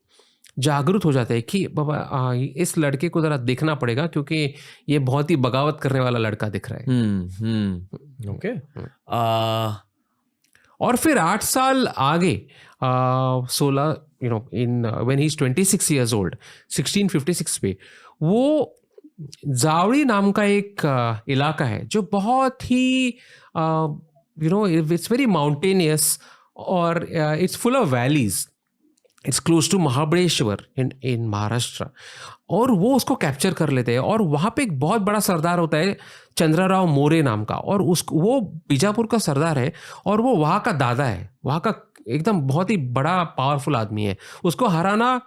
जागरूक हो जाता है कि बाबा इस लड़के को जरा देखना पड़ेगा क्योंकि ये बहुत ही बगावत करने वाला लड़का दिख रहा है। ओके। और फिर 8 साल आगे 16 in when he is 26 years old 1656 पे वो जावड़ी नाम का एक इलाका है जो बहुत ही इट्स वेरी माउंटेनियस और it's full of valleys. It's close to Mahabaleshwar in Maharashtra. और वो उसको कैप्चर कर लेते हैं। और वहाँ पे एक बहुत बड़ा सरदार होता है चंद्रराव मोरे नाम का, और वो बीजापुर का सरदार है और वो वहाँ का दादा है, वहाँ का एकदम बहुत ही बड़ा पावरफुल आदमी है। उसको हराना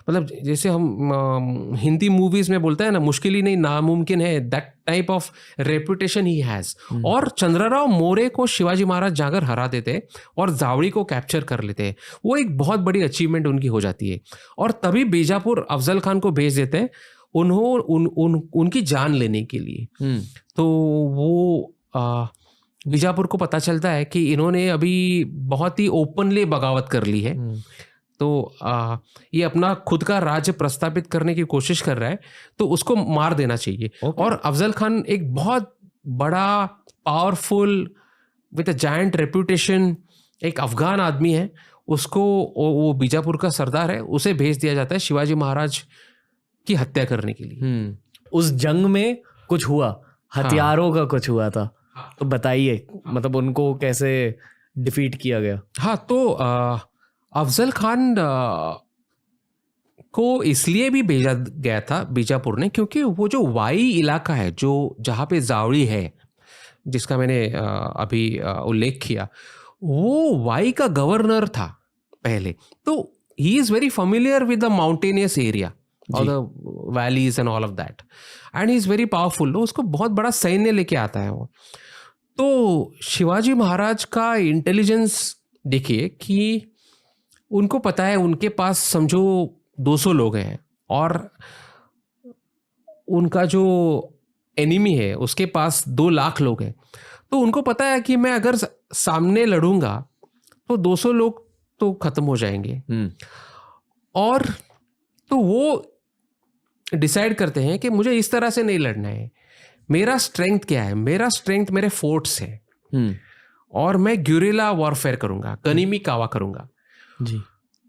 मतलब जैसे हम हिंदी मूवीज में बोलते हैं ना, मुश्किल ही नहीं नामुमकिन है, that type of reputation he has. और चंद्रराव मोरे को शिवाजी महाराज जाकर हरा देते हैं और जावड़ी को कैप्चर कर लेते हैं। वो एक बहुत बड़ी अचीवमेंट उनकी हो जाती है। और तभी बीजापुर अफजल खान को भेज देते हैं उनकी जान लेने के लिए। तो वो बीजापुर को पता चलता है कि इन्होंने अभी बहुत ही ओपनली बगावत कर ली है, तो ये अपना खुद का राज्य प्रस्तापित करने की कोशिश कर रहा है, तो उसको मार देना चाहिए। और अफजल खान एक बहुत बड़ा powerful with a giant reputation एक अफगान आदमी है, उसको वो बीजापुर का सरदार है, उसे भेज दिया जाता है शिवाजी महाराज की हत्या करने के लिए। उस जंग में कुछ हुआ, हथियारों का कुछ हुआ था, तो बताइए मतलब उनको कैसे डिफीट किया गया। हाँ, तो अफजल खान को इसलिए भी भेजा गया था बीजापुर ने क्योंकि वो जो वाई इलाका है, जो जहाँ पे जावड़ी है, जिसका मैंने अभी उल्लेख किया, वो वाई का गवर्नर था पहले, तो he is very familiar with the mountainous area और the valleys and all of that, and he is very powerful. उसको बहुत बड़ा सैन्य लेके आता है वो। तो शिवाजी महाराज का इंटेलिजेंस देखिए कि उनको पता है उनके पास समझो 200 लोग हैं और उनका जो एनिमी है उसके पास 2 लाख लोग हैं। तो उनको पता है कि मैं अगर सामने लड़ूंगा तो 200 लोग तो खत्म हो जाएंगे। और तो वो डिसाइड करते हैं कि मुझे इस तरह से नहीं लड़ना है। मेरा स्ट्रेंथ क्या है? मेरा स्ट्रेंथ मेरे फोर्ट्स है और मैं ग्यूरिला वॉरफेयर करूंगा, गनीमी कावा करूंगा जी।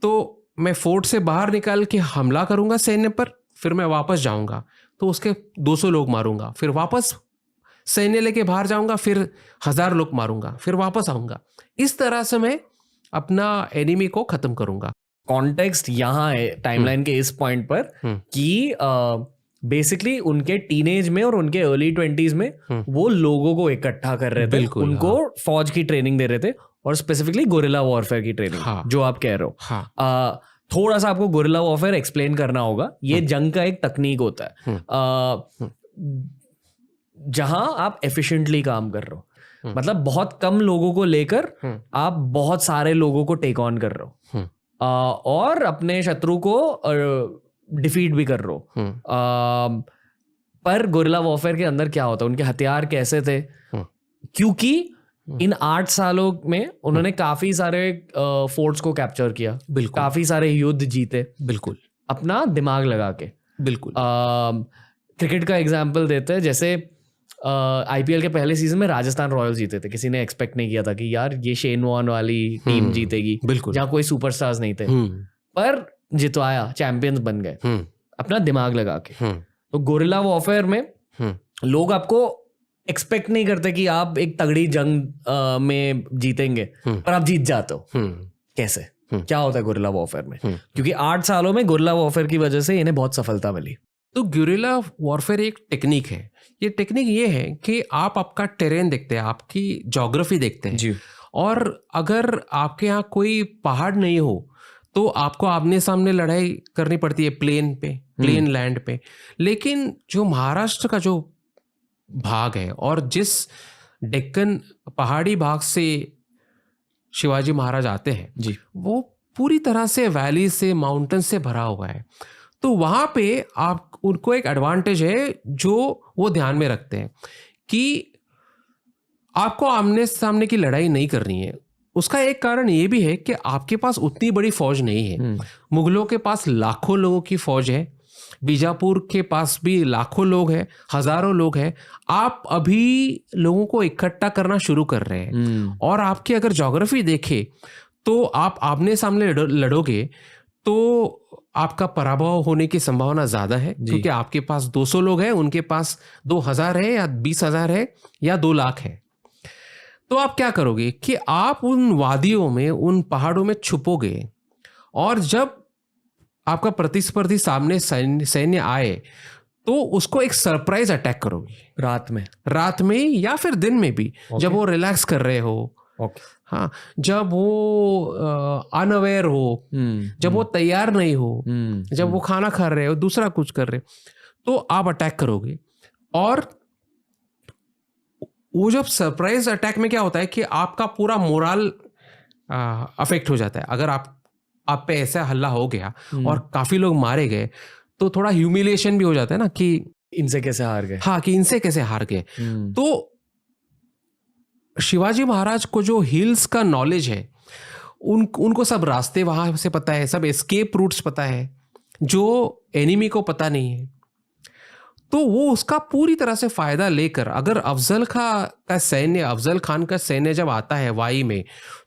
तो मैं फोर्ट से बाहर निकाल के हमला करूंगा सैन्य पर, फिर मैं वापस जाऊंगा तो उसके 200 लोग मारूंगा, फिर वापस सैन्य लेके बाहर जाऊंगा, फिर 1000 लोग मारूंगा, फिर वापस आऊंगा। इस तरह से मैं अपना एनिमी को खत्म करूंगा। कॉन्टेक्स्ट यहाँ है टाइमलाइन के इस पॉइंट पर कि बेसिकली उनके टीनेज में और उनके अर्ली 20s में वो लोगों को इकट्ठा कर रहे थे, उनको फौज की ट्रेनिंग दे रहे थे और स्पेसिफिकली गोरिल्ला वॉरफेयर की ट्रेनिंग, जो आप कह रहे हो। थोड़ा सा आपको गोरिल्ला वॉरफेयर एक्सप्लेन करना होगा। ये जंग का एक तकनीक होता है जहां आप एफिशिएंटली काम कर रहे हो, मतलब बहुत कम लोगों को लेकर आप बहुत सारे लोगों को टेक ऑन कर रहे हो और अपने शत्रु को डिफीट भी कर रहे हो। पर गोरिल्ला वॉरफेयर के अंदर क्या होता है, उनके हथियार कैसे थे? क्योंकि इन 8 सालों में उन्होंने काफी सारे फोर्ट्स को कैप्चर किया, काफी सारे युद्ध जीते, बिल्कुल अपना दिमाग लगा के। बिल्कुल क्रिकेट का एग्जांपल देते हैं, जैसे आईपीएल के पहले सीजन में राजस्थान रॉयल्स जीते थे। किसी ने एक्सपेक्ट नहीं किया था कि यार ये शेन वॉर्न वाली टीम जीतेगी, जहाँ कोई सुपरस्टार्स नहीं थे, पर जितवाया, चैंपियंस बन गए अपना दिमाग लगा के। तो गोरिल्ला वॉरफेयर में लोग आपको एक्सपेक्ट नहीं करते कि आप एक तगड़ी जंग में जीतेंगे, पर आप जीत जाते हो। कैसे, क्या होता है गोरिल्ला वॉरफेयर में? क्योंकि 8 सालों में गोरिल्ला वॉरफेयर की वजह से इन्हें बहुत सफलता मिली। तो गुरिल्ला वॉरफेयर एक टेक्निक है। ये टेक्निक ये है कि आप आपका टेरेन देखते हैं, आपकी ज्योग्राफी देखते हैं जी। और अगर आपके यहाँ कोई पहाड़ नहीं हो तो आपको आमने सामने लड़ाई करनी पड़ती है प्लेन लैंड पे। लेकिन जो महाराष्ट्र का जो भाग है और जिस डेक्कन पहाड़ी भाग से शिवाजी महाराज आते हैं जी, वो पूरी तरह से वैली से, माउंटेन से भरा हुआ है। तो वहाँ पे आप उनको एक एडवांटेज है जो वो ध्यान में रखते हैं कि आपको आमने सामने की लड़ाई नहीं करनी है। उसका एक कारण ये भी है कि आपके पास उतनी बड़ी फौज नहीं है। मुगलों के पास लाखों लोगों की फौज है, बीजापुर के पास भी लाखों लोग हैं, हजारों लोग हैं। आप अभी लोगों को इकट्ठा करना शुरू कर रहे हैं और आपकी अगर ज्योग्राफी देखे तो आप आमने सामने लड़ोगे तो आपका पराभव होने की संभावना ज्यादा है, क्योंकि आपके पास 200 लोग हैं, उनके पास 2000 है या 20,000 है या 2 लाख है। तो आप क्या करोगे कि आप उन वादियों में, उन पहाड़ों में छुपोगे और जब आपका प्रतिस्पर्धी सामने सैन्य आए तो उसको एक सरप्राइज अटैक करोगे, रात में या फिर दिन में भी, जब वो रिलैक्स कर रहे हो। हाँ, जब वो अनअवेयर हो, जब वो तैयार नहीं हो, जब वो खाना खा रहे हो, दूसरा कुछ कर रहे हो, तो आप अटैक करोगे। और वो जब सरप्राइज अटैक में क्या होता है कि आपका पूरा मोरल अफेक्ट हो जाता है। अगर आप पे ऐसा हल्ला हो गया और काफी लोग मारे गए तो थोड़ा ह्यूमिलिएशन भी हो जाता है ना कि इनसे कैसे हार गए। हाँ, कि इनसे कैसे हार गए। तो शिवाजी महाराज को जो हिल्स का नॉलेज है, उनको सब रास्ते वहां से पता है, सब एस्केप रूट्स पता है जो एनिमी को पता नहीं है। तो वो उसका पूरी तरह से फायदा लेकर, अगर अफजल खान का सैन्य जब आता है वाई में,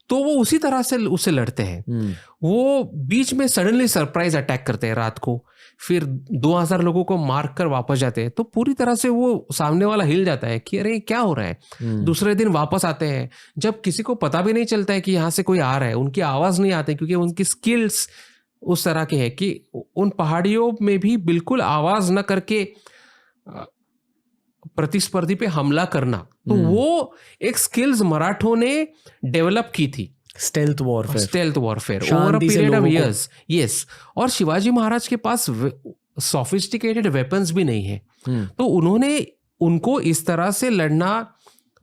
तो वो उसी तरह से उससे लड़ते हैं। वो बीच में सडनली सरप्राइज अटैक करते हैं रात को, फिर 2000 लोगों को मार कर वापस जाते हैं। तो पूरी तरह से वो सामने वाला हिल जाता है कि अरे क्या हो रहा है। दूसरे दिन वापस आते हैं, जब किसी को पता भी नहीं चलता है कि यहाँ से कोई आ रहा है, उनकी आवाज नहीं आती, क्योंकि उनकी स्किल्स उस तरह के है कि उन पहाड़ियों में भी बिल्कुल आवाज न करके प्रतिस्पर्धी पे हमला करना, तो वो एक स्किल्स मराठों ने डेवलप की थी, stealth warfare over a period of years. Yes, और शिवाजी महाराज के पास सोफिस्टिकेटेड वेपन्स भी नहीं है, तो उन्होंने उनको इस तरह से लड़ना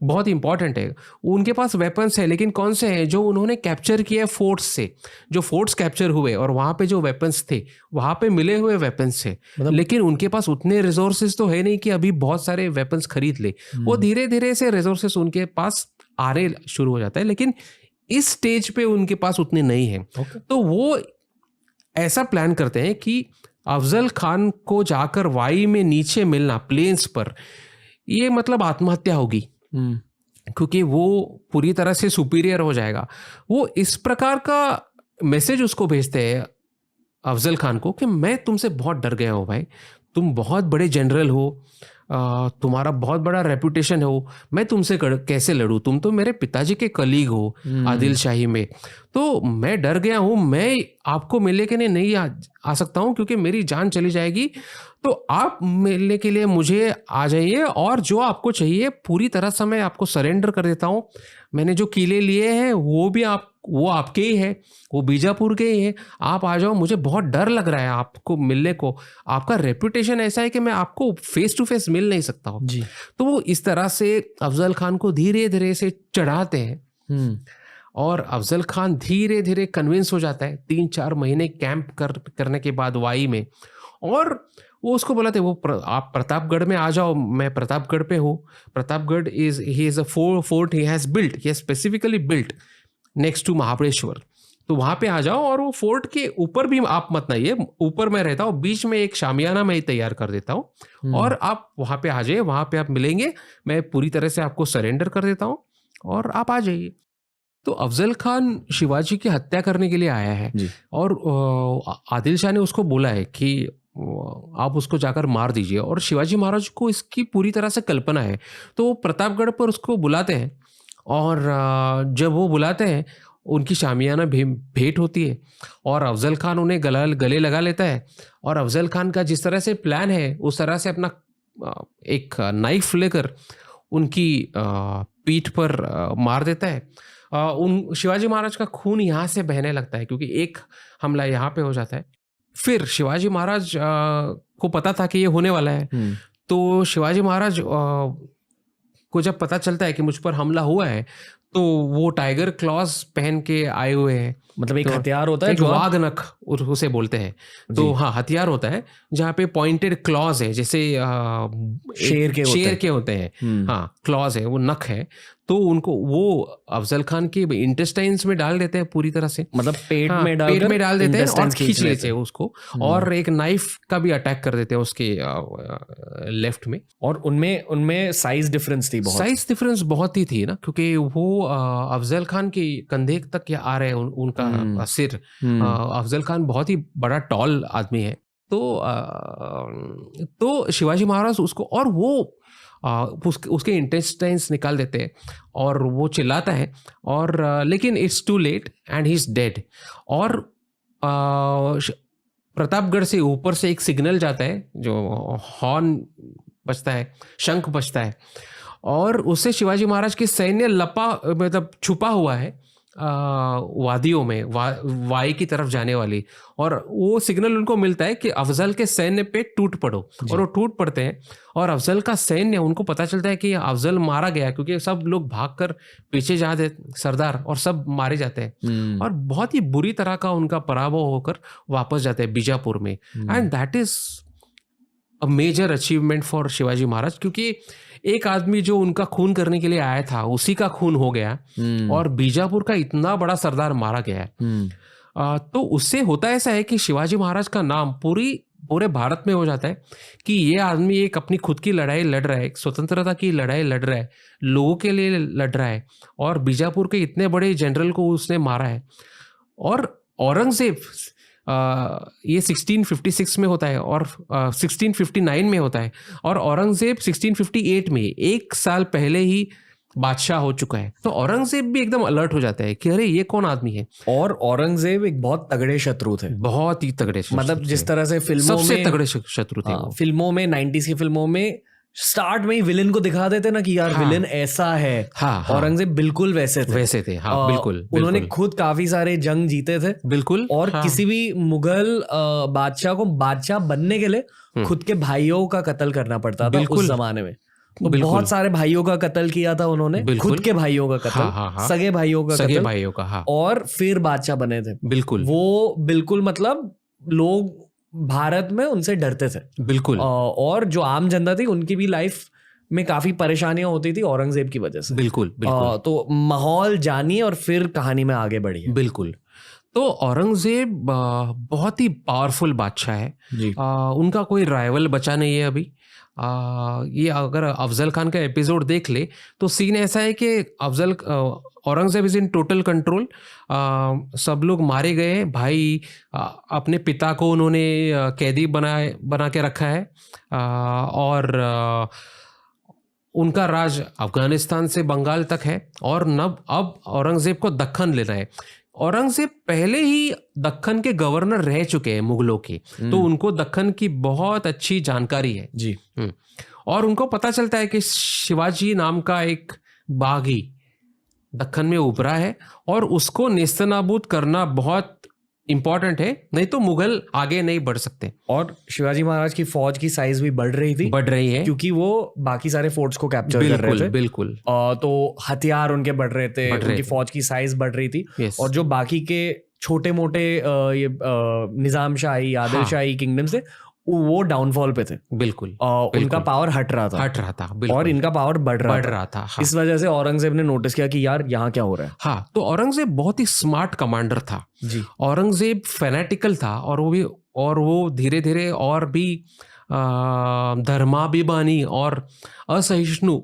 बहुत इंपॉर्टेंट है। उनके पास वेपन्स है, लेकिन कौन से हैं? जो उन्होंने कैप्चर किया फोर्ट्स से, जो फोर्ट्स कैप्चर हुए और वहां पे जो वेपन्स थे, वहां पे मिले हुए वेपन्स है, लेकिन उनके पास उतने रिसोर्सेज तो है नहीं कि अभी बहुत सारे वेपन्स खरीद ले। वो धीरे धीरे से रिसोर्सेज उनके पास आने शुरू हो जाता है, लेकिन इस स्टेज पे उनके पास उतने नहीं है। तो वो ऐसा प्लान करते हैं कि अफजल खान को जाकर वाई में नीचे मिलना, प्लेन्स पर, ये मतलब आत्महत्या होगी, क्योंकि वो पूरी तरह से सुपीरियर हो जाएगा। वो इस प्रकार का मैसेज उसको भेजते हैं अफजल खान को कि मैं तुमसे बहुत डर गया हूँ भाई, तुम बहुत बड़े जनरल हो, तुम्हारा बहुत बड़ा रेपुटेशन हो, मैं तुमसे कैसे लड़ूं? तुम तो मेरे पिताजी के कलीग हो आदिल शाही में, तो मैं डर गया हूं, मैं आपको मिलने के लिए नहीं आ सकता हूं, क्योंकि मेरी जान चली जाएगी। तो आप मिलने के लिए मुझे आ जाइए, और जो आपको चाहिए पूरी तरह से मैं आपको सरेंडर कर देता हूं। मैंने जो किले लिए हैं वो आपके ही है, वो बीजापुर के ही है, आप आ जाओ, मुझे बहुत डर लग रहा है आपको मिलने को, आपका रेपुटेशन ऐसा है कि मैं आपको फेस टू फेस मिल नहीं सकता हूँ जी। तो वो इस तरह से अफजल खान को धीरे धीरे से चढ़ाते हैं, और अफजल खान धीरे धीरे कन्विंस हो जाता है 3-4 महीने कैंप करने के बाद वाई में। और वो उसको बोला था, आप प्रतापगढ़ में आ जाओ, मैं प्रतापगढ़ पे हूँ। Pratapgad he is a fort he has specifically built next to Mahabaleshwar, तो वहां पे आ जाओ, और वो फोर्ट के ऊपर भी आप मत आइए, ऊपर मैं रहता हूँ, बीच में एक शामियाना मैं तैयार कर देता हूँ, और आप वहां पे आ जाइए, वहां पे आप मिलेंगे, मैं पूरी तरह से आपको सरेंडर कर देता हूँ, और आप आ जाइए। तो अफजल खान शिवाजी की हत्या करने के लिए आया है जी। और आदिल शाह ने उसको बोला है कि आप उसको जाकर मार दीजिए, और शिवाजी महाराज को इसकी पूरी तरह से कल्पना है। तो वो प्रतापगढ़ पर उसको बुलाते हैं, और जब वो बुलाते हैं उनकी शामियाना भेंट होती है, और अफजल खान उन्हें गले लगा लेता है, और अफजल खान का जिस तरह से प्लान है उस तरह से अपना एक नाइफ लेकर उनकी पीठ पर मार देता है। शिवाजी महाराज का खून यहाँ से बहने लगता है, क्योंकि एक हमला यहाँ पे हो जाता है। फिर शिवाजी महाराज को पता था कि ये होने वाला है, तो शिवाजी महाराज को जब पता चलता है कि मुझ पर हमला हुआ है, तो वो टाइगर क्लॉज पहन के आए हुए हैं, मतलब एक हथियार होता है, एक वाघ नख उसे बोलते हैं। तो हाँ, हथियार होता है जहाँ पे पॉइंटेड क्लॉज है, जैसे शेर के होते हैं। हाँ, क्लॉज है, वो नख है। तो उनको वो अफजल खान के इंटेस्टाइन्स में डाल देते हैं पूरी तरह से, मतलब पेट में डाल देते हैं और खींच लेते हैं उसको, और एक नाइफ का भी अटैक कर देते हैं उसके लेफ्ट में। और उनमें साइज डिफरेंस बहुत ही थी ना, क्योंकि वो अफजल खान के कंधे तक आ रहे हैं उनका सिर। अफजल खान बहुत ही बड़ा टॉल आदमी है। तो शिवाजी महाराज उसको, और वो उसके इंटेस्टाइन्स निकाल देते हैं, और वो चिल्लाता है, और लेकिन it's too late and he is dead. और प्रतापगढ़ से ऊपर से एक सिग्नल जाता है, जो हॉर्न बजता है, शंख बजता है, और उससे शिवाजी महाराज की सैन्य मतलब छुपा हुआ है वादियों में, वाई की तरफ जाने वाली, और वो सिग्नल उनको मिलता है कि अफजल के सैन्य पे टूट पड़ो, और वो टूट पड़ते हैं, और अफजल का सैन्य, उनको पता चलता है कि अफजल मारा गया, क्योंकि सब लोग भागकर पीछे जाते सरदार, और सब मारे जाते हैं, और बहुत ही बुरी तरह का उनका पराभव होकर वापस जाते हैं बीजापुर में। And that is a major achievement for Shivaji Maharaj, क्योंकि एक आदमी जो उनका खून करने के लिए आया था, उसी का खून हो गया, और बीजापुर का इतना बड़ा सरदार मारा गया है। तो उससे होता ऐसा है कि शिवाजी महाराज का नाम पूरे भारत में हो जाता है कि ये आदमी एक अपनी खुद की लड़ाई लड़ रहा है, एक स्वतंत्रता की लड़ाई लड़ रहा है, लोगों के लिए लड़ रहा है, और बीजापुर के इतने बड़े जनरल को उसने मारा है। और औरंगजेब, ये 1656 में होता है, और 1659 में होता है, और औरंगजेब 1658 में, एक साल पहले ही बादशाह हो चुका है। तो औरंगजेब भी एकदम अलर्ट हो जाता है कि अरे ये कौन आदमी है। और औरंगजेब एक बहुत तगड़े शत्रु थे, बहुत ही तगड़े, मतलब जिस तरह से फिल्मों में सबसे तगड़े शत्रु थे। फिल्मों में 90s की फिल्मों में स्टार्ट में ही विलेन को दिखा देते ना कि यार हाँ। विलेन ऐसा है। हाँ, हाँ। औरंगजेब बिल्कुल वैसे थे। वैसे थे, हाँ, बिल्कुल, उन्होंने बिल्कुल। खुद काफी सारे जंग जीते थे बिल्कुल। और हाँ। किसी भी मुगल बादशाह को बादशाह बनने के लिए खुद के भाइयों का कत्ल करना पड़ता था उस जमाने में। तो बहुत सारे भाइयों का कत्ल किया था उन्होंने, खुद के भाइयों का कत्ल, हाँ। सगे भाइयों का सगे कत्ल, भाइयों का, हाँ। और फिर बादशाह बने थे। बिल्कुल। वो बिल्कुल मतलब लोग भारत में उनसे डरते थे। बिल्कुल। और जो आम जनता थी उनकी भी लाइफ में काफी परेशानियां होती थी औरंगजेब की वजह से। बिल्कुल, बिल्कुल। तो माहौल जानिए और फिर कहानी में आगे बढ़िए। बिल्कुल। तो औरंगजेब बहुत ही पावरफुल बादशाह है जी। उनका कोई राइवल बचा नहीं है अभी। ये अगर अफजल खान का एपिसोड देख ले तो सीन ऐसा है कि Aurangzeb is in total control. सब लोग मारे गए, भाई अपने पिता को उन्होंने कैदी बना के रखा है, और उनका राज अफगानिस्तान से बंगाल तक है, और अब औरंगजेब को दक्कन लेना है। औरंगजेब पहले ही दक्कन के गवर्नर रह चुके हैं मुगलों के, तो उनको दक्कन की बहुत अच्छी जानकारी है जी। और उनको पता चलता है कि शिवाजी नाम का एक बागी दक्कन में उभरा है और उसको नेस्तनाबूद करना बहुत इंपॉर्टेंट है, नहीं तो मुगल आगे नहीं बढ़ सकते। और शिवाजी महाराज की फौज की साइज भी बढ़ रही है क्योंकि वो बाकी सारे फोर्ट्स को कैप्चर कर रहे थे। बिल्कुल। तो हथियार उनके बढ़ रहे थे, उनकी फौज की साइज बढ़ रही थी। और जो बाकी के छोटे मोटे ये निजाम शाही, आदिल शाही किंगडम से वो डाउनफॉल पे थे। बिल्कुल। उनका पावर हट रहा था और इनका पावर बढ़ रहा था। हाँ। इस वजह से औरंगजेब ने नोटिस किया कि यार यहाँ क्या हो रहा है। हाँ, तो औरंगजेब बहुत ही स्मार्ट कमांडर था जी। औरंगजेब फैनेटिकल था और वो धीरे धीरे और भी धर्माभिमानी और असहिष्णु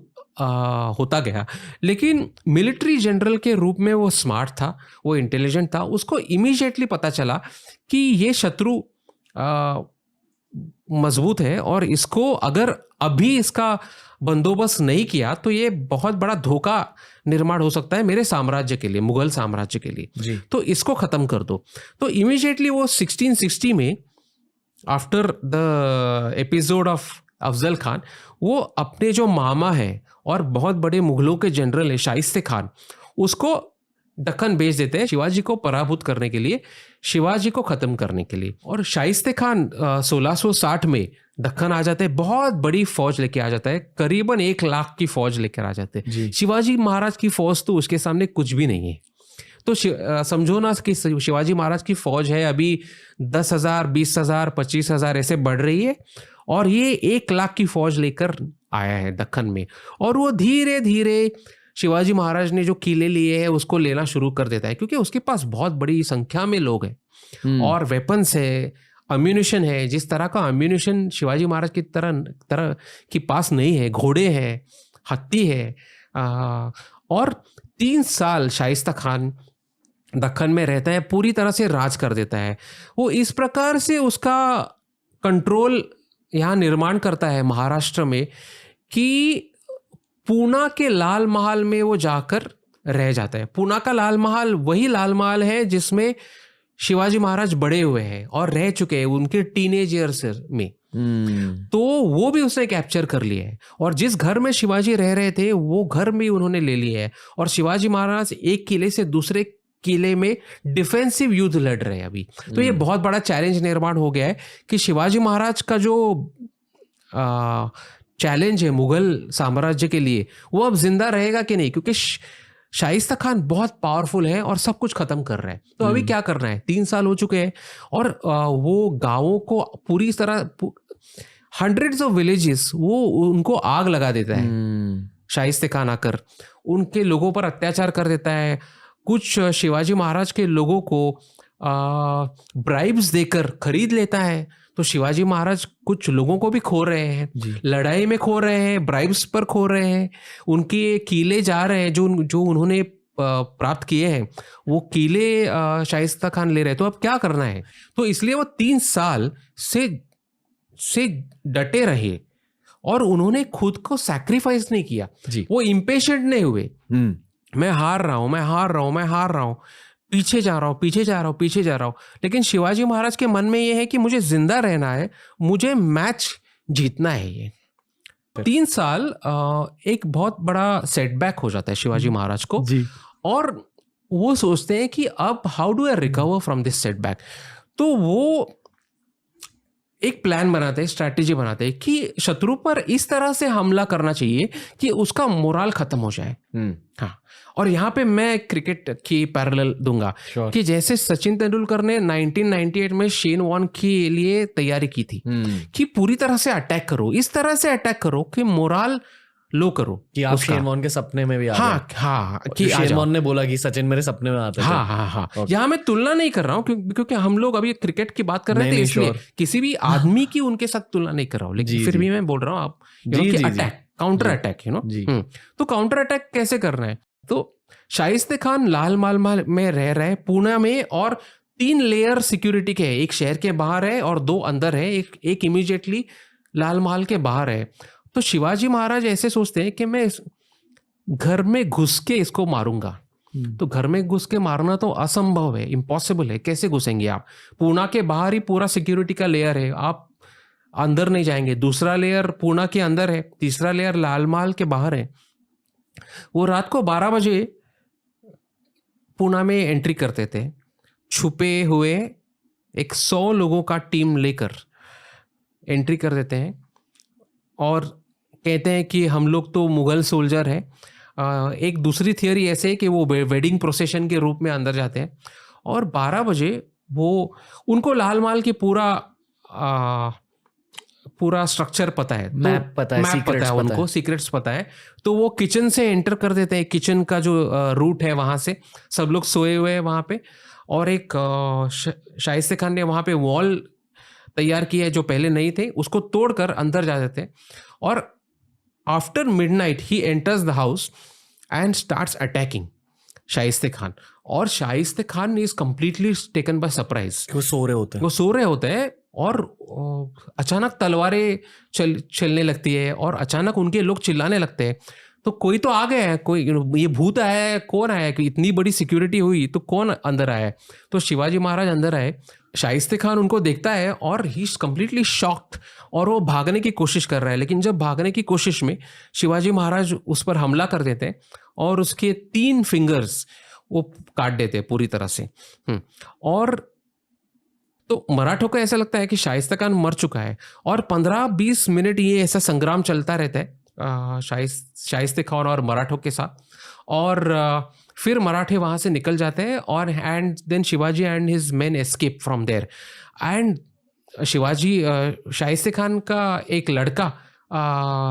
होता गया। लेकिन मिलिट्री जनरल के रूप में वो स्मार्ट था, वो इंटेलिजेंट था। उसको इमीडिएटली पता चला कि ये शत्रु मजबूत है और इसको अगर अभी इसका बंदोबस्त नहीं किया तो ये बहुत बड़ा धोखा निर्माण हो सकता है मेरे साम्राज्य के लिए, मुगल साम्राज्य के लिए। जी। तो इसको खत्म कर दो। तो इमीडिएटली वो 1660 में after the episode of Afzal Khan, वो अपने जो मामा है और बहुत बड़े मुगलों के जनरल है शाइस्ते खान, उसको दक्कन भेज देते हैं शिवाजी को पराभूत करने के लिए, शिवाजी को खत्म करने के लिए। और शाइस्ते खान 1660 में दक्कन आ जाते हैं, बहुत बड़ी फौज लेके आ जाता है, करीबन 1 लाख की फौज लेकर आ जाते हैं। शिवाजी महाराज की फौज तो उसके सामने कुछ भी नहीं है। तो समझो ना कि शिवाजी महाराज की फौज है अभी 10,000, 20,000, 25,000 ऐसे बढ़ रही है और ये 1 लाख की फौज लेकर आया है दक्कन में। और वो धीरे धीरे शिवाजी महाराज ने जो किले लिए हैं उसको लेना शुरू कर देता है, क्योंकि उसके पास बहुत बड़ी संख्या में लोग हैं और वेपन्स है, अम्यूनिशन है। जिस तरह का अम्यूनिशन शिवाजी महाराज की तरह की पास नहीं है। घोड़े हैं, हत्ती है, और 3 साल शाइस्ता खान दक्कन में रहता है, पूरी तरह से राज कर देता है। वो इस प्रकार से उसका कंट्रोल यहाँ निर्माण करता है महाराष्ट्र में कि पूना के लाल महल में वो जाकर रह जाता है। पूना का लाल महल वही लाल महल है जिसमें शिवाजी महाराज बड़े हुए हैं और रह चुके हैं उनके टीनेज ईयर्स में। तो वो भी उसने कैप्चर कर लिया है और जिस घर में शिवाजी रह रहे थे वो घर भी उन्होंने ले लिया है। और शिवाजी महाराज एक किले से दूसरे किले में डिफेंसिव युद्ध लड़ रहे हैं अभी। तो ये बहुत बड़ा चैलेंज निर्माण हो गया है कि शिवाजी महाराज का जो चैलेंज है मुगल साम्राज्य के लिए, वो अब जिंदा रहेगा कि नहीं, क्योंकि शाइस्ता खान बहुत पावरफुल है और सब कुछ खत्म कर रहा है। तो अभी क्या करना है? 3 साल हो चुके हैं और वो गांवों को पूरी तरह, हंड्रेड्स ऑफ विलेजेस वो उनको आग लगा देता है। शाइस्ता खान आकर उनके लोगों पर अत्याचार कर देता है। कुछ शिवाजी महाराज के लोगों को ब्राइब्स देकर खरीद लेता है। तो शिवाजी महाराज कुछ लोगों को भी खो रहे हैं, लड़ाई में खो रहे हैं, ब्राइब्स पर खो रहे हैं, उनके किले जा रहे हैं जो उन्होंने प्राप्त किए हैं, वो किले शाइस्ता खान ले रहे हैं। तो अब क्या करना है? तो इसलिए वो 3 साल से डटे रहे और उन्होंने खुद को सैक्रिफाइस नहीं किया। वो इम्पेशेंट नहीं हुए, मैं हार रहा हूं, पीछे जा रहा हूं। लेकिन शिवाजी महाराज के मन में यह है कि मुझे जिंदा रहना है, मुझे मैच जीतना है। ये 3 साल एक बहुत बड़ा सेटबैक हो जाता है शिवाजी महाराज को जी और वो सोचते हैं कि अब how do I recover from this setback. तो वो एक प्लान बनाते हैं, स्ट्रैटेजी बनाते हैं कि शत्रु पर इस तरह से हमला करना चाहिए कि उसका मोराल खत्म हो जाए। हाँ, और यहाँ पे मैं क्रिकेट की पैरेलल दूंगा कि जैसे सचिन तेंदुलकर ने 1998 में शेन वॉर्न के लिए तैयारी की थी कि पूरी तरह से अटैक करो, इस तरह से अटैक करो कि मोराल लो करो कि आप शेन वॉर्न के सपने में भी आ गए। हाँ कि शेन वॉर्न ने बोला कि सचिन मेरे सपने में आते थे। हाँ यहाँ मैं तुलना नहीं कर रहा हूँ क्योंकि हम लोग अभी क्रिकेट की बात कर रहे थे, इसलिए किसी भी आदमी की उनके साथ तुलना नहीं कर रहा हूँ, लेकिन फिर भी मैं बोल रहा हूँ आप अटैक, काउंटर अटैक, तो काउंटर अटैक कैसे करना है। तो शाइस्ते खान लाल महल में रह रहे पुणे में और 3 लेयर सिक्योरिटी के है, एक शहर के बाहर है और 2 अंदर है, एक इमीडिएटली लाल महल के बाहर है। तो शिवाजी महाराज ऐसे सोचते हैं कि मैं घर में घुस के इसको मारूंगा। तो घर में घुस के मारना तो असंभव है, इम्पॉसिबल है, कैसे घुसेंगे आप? पूना के बाहर ही पूरा सिक्योरिटी का लेयर है, आप अंदर नहीं जाएंगे। दूसरा लेयर पूना के अंदर है, तीसरा लेयर लाल महल के बाहर है। वो रात को 12 बजे पूना में एंट्री करते थे, छुपे हुए एक 100 लोगों का टीम लेकर एंट्री कर देते हैं और कहते हैं कि हम लोग तो मुगल सोल्जर हैं। एक दूसरी थियोरी ऐसे है कि वो वेडिंग प्रोसेशन के रूप में अंदर जाते हैं और 12 बजे वो उनको लाल महल की पूरा स्ट्रक्चर पता है, मैप पता है, उनको सीक्रेट्स पता है। तो वो किचन से एंटर कर देते हैं, किचन का जो रूट है वहाँ से सब लोग सोए हुए हैं वहाँ पे, और एक शाइस्ते खान ने वहाँ पे वॉल तैयार किया है जो पहले नहीं थे, उसको तोड़कर अंदर जा देते हैं। और after midnight he enters the house and starts attacking Shaista Khan, और Shaista Khan is completely taken by surprise. वो सो रहे होते हैं और अचानक तलवारें चलने लगती है और अचानक उनके लोग चिल्लाने लगते हैं। तो कोई तो आ गया है, कोई ये भूत आया है, कौन आया है कि इतनी बड़ी सिक्योरिटी हुई तो कौन अंदर आया है? तो शिवाजी महाराज अंदर आए, शाइस्ते खान उनको देखता है और ही इज कंप्लीटली शॉक्ड और वो भागने की कोशिश कर रहा है। लेकिन जब भागने की कोशिश में शिवाजी महाराज उस पर हमला कर देते हैं और उसके 3 फिंगर्स वो काट देते हैं पूरी तरह से। और तो मराठों को ऐसा लगता है कि शाइस्ते खान मर चुका है और 15-20 मिनट ये ऐसा संग्राम चलता रहता है शाइस्ते खान और मराठों के साथ। और फिर मराठे वहाँ से निकल जाते हैं और and then Shivaji and his men escape from there. And Shivaji Shaista Khan का एक लड़का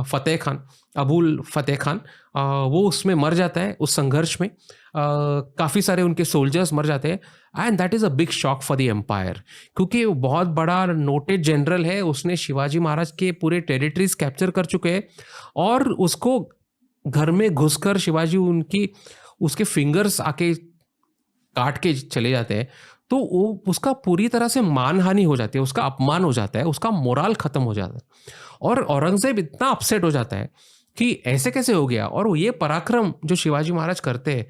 फतेह खान, अबुल फतेह खान, वो उसमें मर जाता है उस संघर्ष में। काफ़ी सारे उनके सोल्जर्स मर जाते हैं and that is a big shock for the empire, क्योंकि वो बहुत बड़ा नोटेड जनरल है, उसने शिवाजी महाराज के पूरे टेरिटरीज कैप्चर कर चुके हैं और उसको घर में घुसकर शिवाजी उसके फिंगर्स आके काट के चले जाते हैं। तो वो उसका पूरी तरह से मानहानि हो जाती है, उसका अपमान हो जाता है, उसका मोराल खत्म हो जाता है और औरंगजेब इतना अपसेट हो जाता है कि ऐसे कैसे हो गया। और ये पराक्रम जो शिवाजी महाराज करते हैं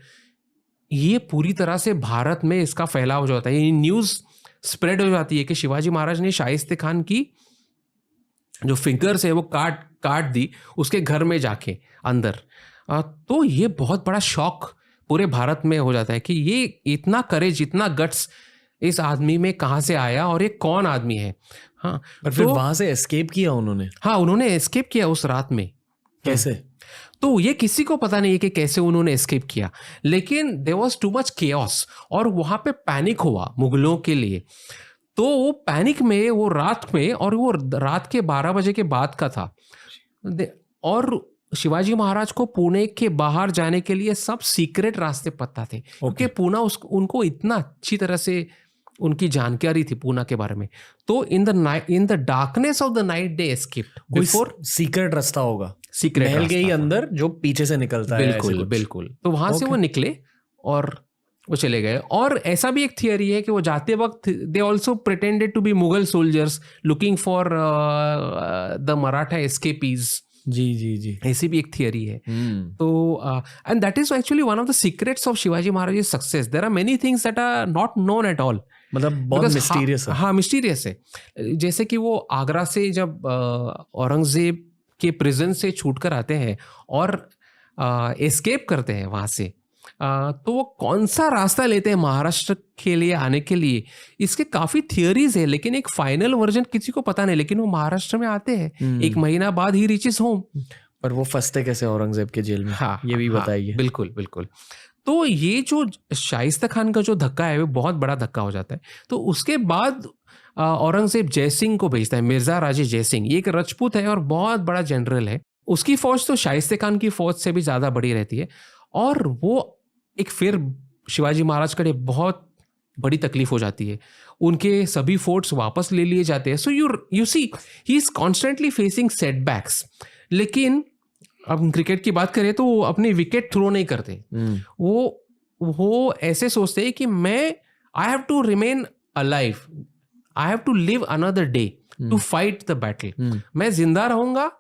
ये पूरी तरह से भारत में इसका फैलाव हो जाता है, ये न्यूज़ स्प्रेड हो जाती है कि शिवाजी महाराज ने शाइस्ते खान की जो फिंगर्स है वो काट दी उसके घर में जाके अंदर। तो ये बहुत बड़ा शॉक पूरे भारत में हो जाता है कि ये इतना करेज, इतना गट्स इस आदमी में कहाँ से आया और ये कौन आदमी है। हाँ, पर फिर वहां से एस्केप किया उन्होंने। हाँ, उन्होंने एस्केप किया उस रात में। कैसे? तो ये किसी को पता नहीं है कि कैसे उन्होंने एस्केप किया, लेकिन there was too much chaos और वहाँ पे पैनिक हुआ मुगलों के लिए। तो वो पैनिक में वो रात में, और वो रात के 12 बजे के बाद का था, और शिवाजी महाराज को पुणे के बाहर जाने के लिए सब सीक्रेट रास्ते पता थे क्योंकि पूना उनको इतना अच्छी तरह से उनकी जानकारी थी पूना के बारे में। तो in the darkness of the night they escaped. Before secret रास्ता होगा, सीक्रेट महल के ही अंदर जो पीछे से निकलता है। बिल्कुल बिल्कुल। तो वहां से वो निकले और वो चले गए। और ऐसा भी एक थियरी है कि वो जाते वक्त they also pretended to be Mughal soldiers looking for the Maratha escapees. जी ऐसी भी एक थियरी है। तो and that is actually one of the secrets of Shivaji Maharaj success. There are many things that are not known at all, मतलब बहुत mysterious है। हाँ, मिस्टीरियस है। जैसे कि वो आगरा से जब औरंगजेब के प्रिजन से छूटकर आते हैं और एस्केप करते हैं वहाँ से, तो वो कौन सा रास्ता लेते हैं महाराष्ट्र के लिए आने के लिए, इसके काफ़ी थियोरीज है, लेकिन एक फाइनल वर्जन किसी को पता नहीं। लेकिन वो महाराष्ट्र में आते हैं, 1 महीना बाद ही रीचेस होम। पर वो फंसते कैसे औरंगजेब के जेल में, हाँ, ये भी बताइए। बिल्कुल बिल्कुल। तो ये जो शाइस्ता खान का जो धक्का है वो बहुत बड़ा धक्का हो जाता है। तो उसके बाद औरंगजेब जयसिंह को भेजता है, मिर्जा राजे जयसिंह। ये एक राजपूत है और बहुत बड़ा जनरल है। उसकी फौज तो शाइस्ता खान की फौज से भी ज़्यादा बड़ी रहती है, और वो एक फिर शिवाजी महाराज के लिए बहुत बड़ी तकलीफ हो जाती है। उनके सभी फोर्ट्स वापस ले लिए जाते हैं। So you see he is constantly facing setbacks. लेकिन अब क्रिकेट की बात करें तो वो अपनी विकेट थ्रो नहीं करते। वो ऐसे सोचते हैं कि I have to remain alive, I have to live another day to fight the battle. मैं जिंदा रहूंगा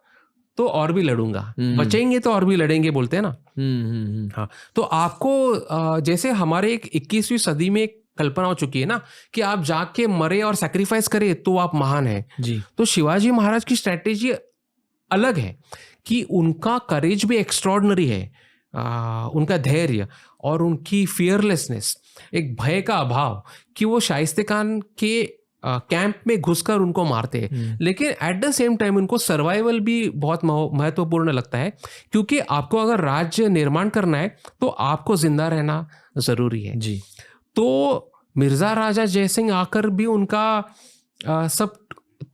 तो और भी लड़ूंगा, बचेंगे तो और भी लड़ेंगे, बोलते हैं ना। हाँ, तो आपको जैसे हमारे 21वीं सदी में कल्पना हो चुकी है ना कि आप जाके मरे और सैक्रिफाइस करे तो आप महान हैं जी। तो शिवाजी महाराज की स्ट्रैटेजी अलग है कि उनका करेज भी एक्स्ट्रॉर्डनरी है, उनका धैर्य और उनकी फियरलेसनेस, एक भय का अभाव कि वो शाइस्ता खान के कैंप में घुसकर उनको मारते हैं। लेकिन एट द सेम टाइम उनको सर्वाइवल भी बहुत महत्वपूर्ण लगता है, क्योंकि आपको अगर राज्य निर्माण करना है तो आपको जिंदा रहना जरूरी है जी। तो मिर्जा राजा जयसिंह आकर भी उनका सब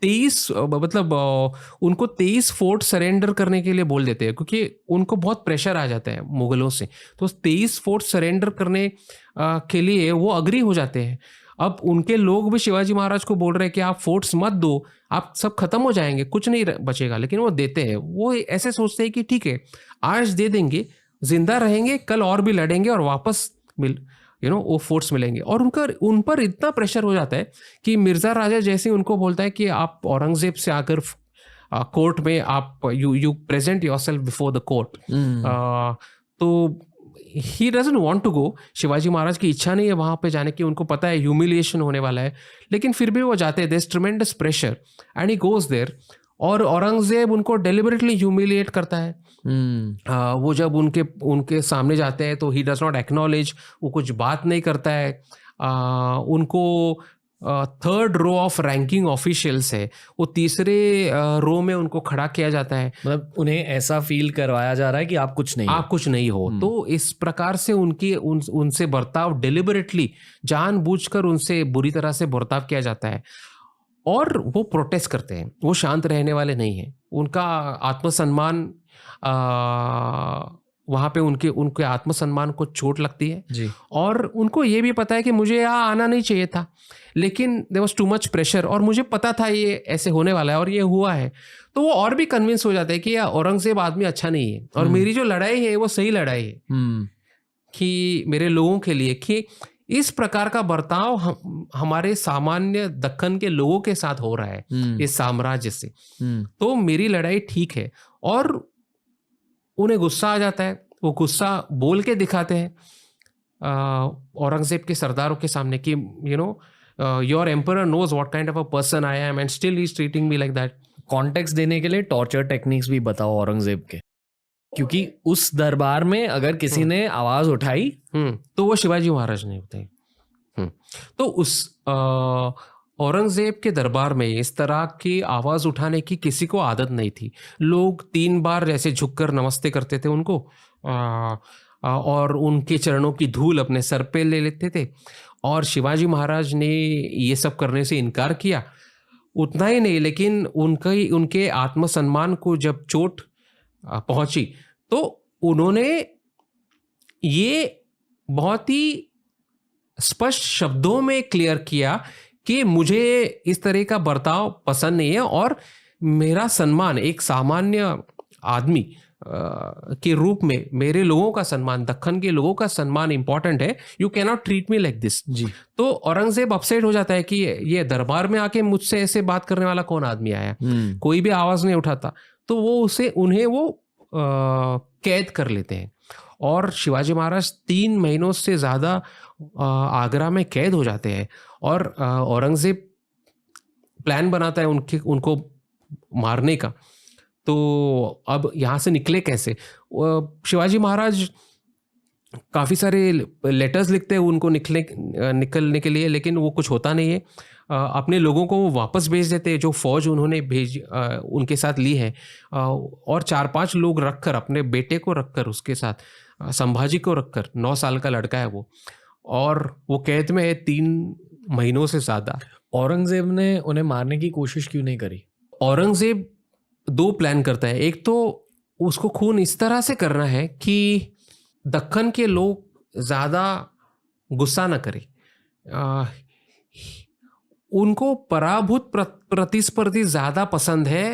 23 मतलब उनको 23 फोर्ट सरेंडर करने के लिए बोल देते हैं, क्योंकि उनको बहुत प्रेशर आ जाता है मुगलों से। तो 23 फोर्ट सरेंडर करने के लिए वो अग्री हो जाते हैं। अब उनके लोग भी शिवाजी महाराज को बोल रहे हैं कि आप फोर्ट्स मत दो, आप सब खत्म हो जाएंगे, कुछ नहीं बचेगा। लेकिन वो देते हैं। वो ऐसे सोचते हैं कि ठीक है, आज दे देंगे, जिंदा रहेंगे, कल और भी लड़ेंगे और वापस वो फोर्ट्स मिलेंगे। और उन पर इतना प्रेशर हो जाता है कि मिर्जा राजा जैसे उनको बोलता है कि आप औरंगजेब से आकर कोर्ट में आप you present yourself before the court. तो he doesn't want to go. Shivaji Maharaj की इच्छा नहीं है वहां पे जाने की, उनको पता है ह्यूमिलिएशन होने वाला है, लेकिन फिर भी वो जाते हैं। There is tremendous pressure and he goes there. और औरंगजेब उनको डेलिबरेटली ह्यूमिलिएट करता है। वो जब उनके सामने जाते हैं तो ही डज नॉट एक्नॉलेज, वो कुछ बात नहीं करता है। उनको 3rd row of ranking officials है, वो 3रे रो में उनको खड़ा किया जाता है। मतलब उन्हें ऐसा फील करवाया जा रहा है कि आप कुछ नहीं हो। तो इस प्रकार से उनसे बर्ताव डेलिबरेटली, जानबूझकर उनसे बुरी तरह से बर्ताव किया जाता है। और वो प्रोटेस्ट करते हैं, वो शांत रहने वाले नहीं हैं। उनका आत्मसम्मान वहाँ पे उनके आत्मसम्मान को चोट लगती है जी। और उनको ये भी पता है कि मुझे यहाँ आना नहीं चाहिए था, लेकिन there was too much pressure और मुझे पता था ये ऐसे होने वाला है और ये हुआ है। तो वो और भी कन्विंस हो जाते हैं कि औरंगजेब आदमी अच्छा नहीं है और मेरी जो लड़ाई है वो सही लड़ाई है कि मेरे लोगों के लिए, कि इस प्रकार का बर्ताव हमारे सामान्य दक्कन के लोगों के साथ हो रहा है इस साम्राज्य से, तो मेरी लड़ाई ठीक है। और उन्हें गुस्सा आ जाता है, वो गुस्सा बोल के दिखाते हैं औरंगजेब के सरदारों के सामने कि your emperor knows what kind of a person I am and still he is treating me like that. Context देने के लिए टॉर्चर टेक्निक्स भी बताओ औरंगजेब के, क्योंकि उस दरबार में अगर किसी ने आवाज उठाई तो वो शिवाजी महाराज ने उठाई। तो उस औरंगजेब के दरबार में इस तरह की आवाज उठाने की किसी को आदत नहीं थी। लोग 3 बार जैसे झुककर नमस्ते करते थे उनको, और उनके चरणों की धूल अपने सर पे ले लेते थे। और शिवाजी महाराज ने ये सब करने से इनकार किया। उतना ही नहीं, लेकिन उनके आत्मसम्मान को जब चोट पहुंची तो उन्होंने ये बहुत ही स्पष्ट शब्दों में क्लियर किया कि मुझे इस तरह का बर्ताव पसंद नहीं है और मेरा सम्मान एक सामान्य आदमी के रूप में, मेरे लोगों का सम्मान, दक्कन के लोगों का सम्मान इंपॉर्टेंट है। You can not treat me like this जी। तो औरंगजेब अपसेट हो जाता है कि ये दरबार में आके मुझसे ऐसे बात करने वाला कौन आदमी आया, कोई भी आवाज नहीं उठाता। तो वो उन्हें कैद कर लेते हैं और शिवाजी महाराज 3 महीनों से ज़्यादा आगरा में कैद हो जाते हैं। और औरंगजेब प्लान बनाता है उनको मारने का। तो अब यहाँ से निकले कैसे? शिवाजी महाराज काफ़ी सारे लेटर्स लिखते हैं उनको निकलने के लिए, लेकिन वो कुछ होता नहीं है। अपने लोगों को वो वापस भेज देते हैं, जो फौज उन्होंने उनके साथ ली है, और 4-5 लोग रखकर, अपने बेटे को रखकर उसके साथ, संभाजी को रखकर, 9 साल का लड़का है वो, और वो कैद में है 3 महीनों से ज़्यादा। औरंगजेब ने उन्हें मारने की कोशिश क्यों नहीं करी? औरंगजेब 2 प्लान करता है। एक तो उसको खून इस तरह से करना है कि दक्कन के लोग ज़्यादा गुस्सा न करें, उनको पराभूत प्रतिस्पर्धी ज़्यादा पसंद है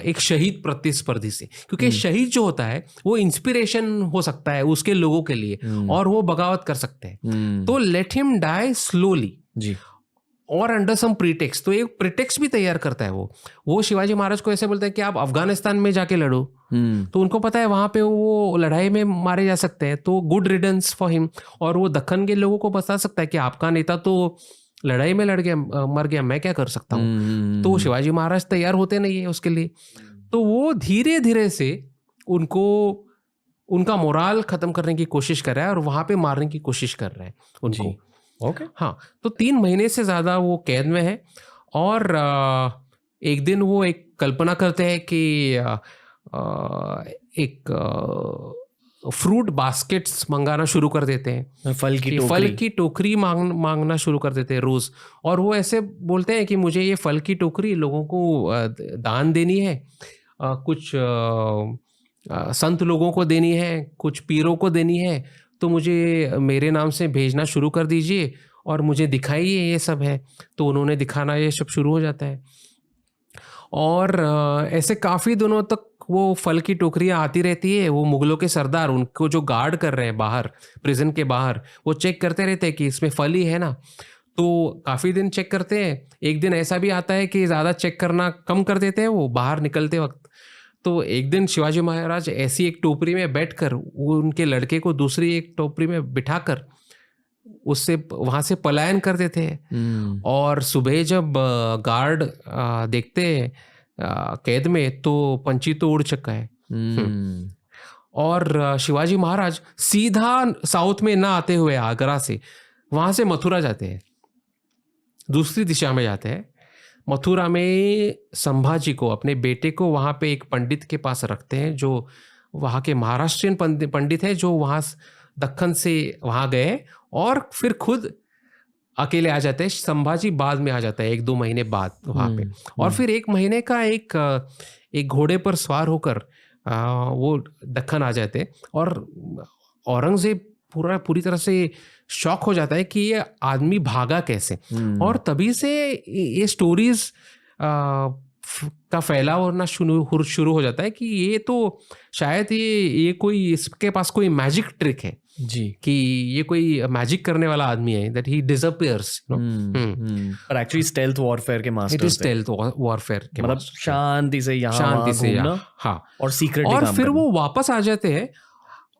एक शहीद प्रतिस्पर्धी से, क्योंकि शहीद जो होता है वो इंस्पिरेशन हो सकता है उसके लोगों के लिए, और वो बगावत कर सकते हैं। तो लेट हिम डाई स्लोली जी, और अंडर सम प्रीटेक्स्ट। तो एक प्रीटेक्स्ट भी तैयार करता है वो शिवाजी महाराज को ऐसे बोलते हैं कि आप अफगानिस्तान में जाके लड़ो, तो उनको पता है वहां पे वो लड़ाई में मारे जा सकते हैं, तो गुड रिडन्स फॉर हिम। और वो दक्कन के लोगों को बता सकता है कि आपका नेता तो लड़ाई में लड़ गया, मर गया, मैं क्या कर सकता हूँ। तो शिवाजी महाराज तैयार होते नहीं है उसके लिए। तो वो धीरे धीरे से उनका मोराल खत्म करने की कोशिश कर रहा है और वहां पे मारने की कोशिश कर रहा है उनको। ओके। हाँ, तो 3 महीने से ज़्यादा वो कैद में है, और एक दिन वो एक कल्पना करते हैं कि एक फ्रूट बास्केट्स मंगाना शुरू कर देते हैं, फल की टोकरी मांगना शुरू कर देते हैं रोज़। और वो ऐसे बोलते हैं कि मुझे ये फल की टोकरी लोगों को दान देनी है, कुछ संत लोगों को देनी है, कुछ पीरों को देनी है, तो मुझे मेरे नाम से भेजना शुरू कर दीजिए और मुझे दिखाइए ये सब है। तो उन्होंने दिखाना ये सब शुरू हो जाता है, और ऐसे काफ़ी दिनों तक वो फल की टोकरियाँ आती रहती है। वो मुगलों के सरदार उनको जो गार्ड कर रहे हैं बाहर, प्रिजन के बाहर, वो चेक करते रहते हैं कि इसमें फल ही है ना। तो काफ़ी दिन चेक करते हैं। एक दिन ऐसा भी आता है कि ज़्यादा चेक करना कम कर देते हैं वो बाहर निकलते वक्त। तो एक दिन शिवाजी महाराज ऐसी एक टोकरी में बैठकर वो उनके लड़के को दूसरी एक टोकरी में बिठाकर उससे वहाँ से पलायन कर देते हैं। और सुबह जब गार्ड देखते हैं कैद में, तो पंछी तो उड़ चुका है। और शिवाजी महाराज सीधा साउथ में ना आते हुए आगरा से वहाँ से मथुरा जाते हैं, दूसरी दिशा में जाते हैं। मथुरा में संभाजी को, अपने बेटे को, वहाँ पे एक पंडित के पास रखते हैं, जो वहाँ के महाराष्ट्रियन पंडित है, जो वहाँ दक्कन से वहाँ गए और फिर खुद अकेले आ जाते हैं। संभाजी बाद में आ जाता है 1-2 महीने बाद वहाँ पे, और फिर 1 महीने का एक घोड़े पर सवार होकर वो दक्कन आ जाते हैं। और औरंगजेब पूरी तरह से शॉक हो जाता है कि ये आदमी भागा कैसे। और तभी से ये स्टोरीज का फैलाव होना शुरू हो जाता है कि ये तो शायद ये कोई, इसके पास कोई मैजिक ट्रिक है जी, कि ये कोई मैजिक करने वाला आदमी है, दैट ही डिसअपीयर्स, पर एक्चुअली स्टेल्थ वॉरफेयर के master, it is stealth warfare के, मतलब शांति से यहाँ हाँ, और सीक्रेट, और फिर वो वापस आ जाते हैं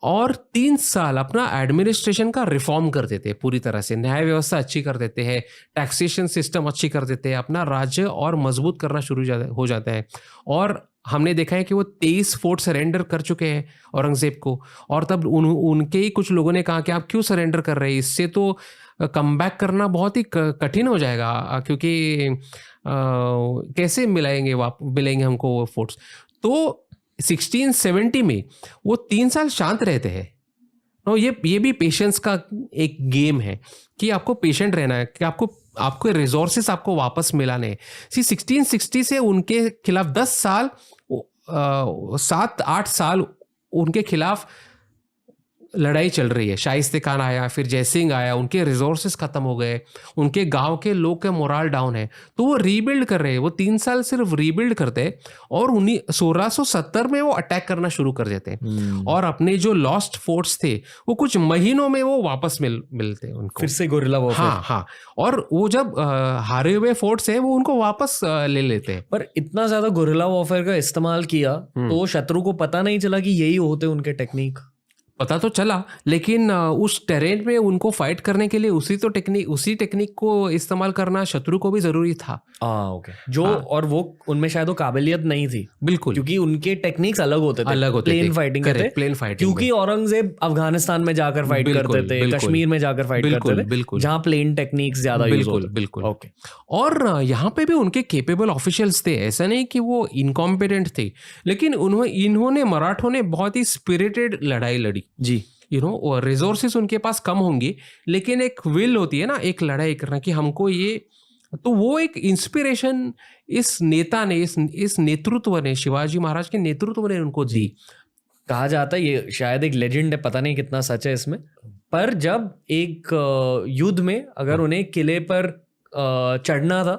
और 3 साल अपना एडमिनिस्ट्रेशन का रिफॉर्म कर देते हैं पूरी तरह से। न्याय व्यवस्था अच्छी कर देते हैं, टैक्सेशन सिस्टम अच्छी कर देते हैं, अपना राज्य और मजबूत करना शुरू हो जाता है। और हमने देखा है कि वो 23 फोर्ट सरेंडर कर चुके हैं औरंगजेब को। और तब उनके ही कुछ लोगों ने कहा कि आप क्यों सरेंडर कर रहे हैं, इससे तो कम बैक करना बहुत ही कठिन हो जाएगा, क्योंकि कैसे मिलेंगे हमको वो फोर्ट्स। तो 1670 में वो 3 साल शांत रहते हैं। और ये भी पेशेंस का एक गेम है कि आपको पेशेंट रहना है, कि आपको रिसोर्सेस आपको वापस मिलाने हैं। 1660 से उनके खिलाफ 10 साल 7-8 साल उनके खिलाफ लड़ाई चल रही है। शाइस्ते खान आया, फिर जयसिंह आया, उनके रिसोर्सेस खत्म हो गए, उनके गांव के लोग के मोरल डाउन है, तो वो रीबिल्ड कर रहे हैं। वो 3 साल सिर्फ रीबिल्ड करते हैं और 1670 में वो अटैक करना शुरू कर देते हैं। और अपने जो लॉस्ट फोर्ट्स थे वो कुछ महीनों में वो वापस मिलते हैं उनको, फिर से गोरिल्ला वॉरफेयर। हाँ, और वो जब हारे हुए फोर्ट्स है वो उनको वापस ले लेते हैं। पर इतना ज्यादा गोरिल्ला वॉरफेयर का इस्तेमाल किया तो शत्रु को पता नहीं चला कि यही होते उनके टेक्निक। पता तो चला, लेकिन उस टेरेन में उनको फाइट करने के लिए उसी टेक्निक को इस्तेमाल करना शत्रु को भी जरूरी था। ओके। और वो उनमें शायद वो काबिलियत नहीं थी, बिल्कुल, क्योंकि उनके टेक्निक्स अलग होते थे, प्लेन फाइटिंग के थे, प्लेन फाइटिंग, क्योंकि औरंगजेब अफगानिस्तान में जाकर फाइट करते थे, कश्मीर में जाकर फाइट करते थे, जहां प्लेन टेक्निक्स ज्यादा यूज होते थे। बिल्कुल। ओके। और यहाँ पे भी उनके केपेबल ऑफिशियल्स थे, ऐसा नहीं कि वो इनकॉम्पिटेंट थे, लेकिन इन्होंने मराठों ने बहुत ही स्पिरिटेड लड़ाई लड़ी जी। रिसोर्सेस उनके पास कम होंगे, लेकिन एक विल होती है ना, एक लड़ाई करना कि हमको ये, तो वो एक इंस्पिरेशन इस नेता ने, इस नेतृत्व ने, शिवाजी महाराज के नेतृत्व ने उनको दी। कहा जाता है, ये शायद एक लेजेंड है, पता नहीं कितना सच है इसमें, पर जब एक युद्ध में अगर उन्हें किले पर चढ़ना था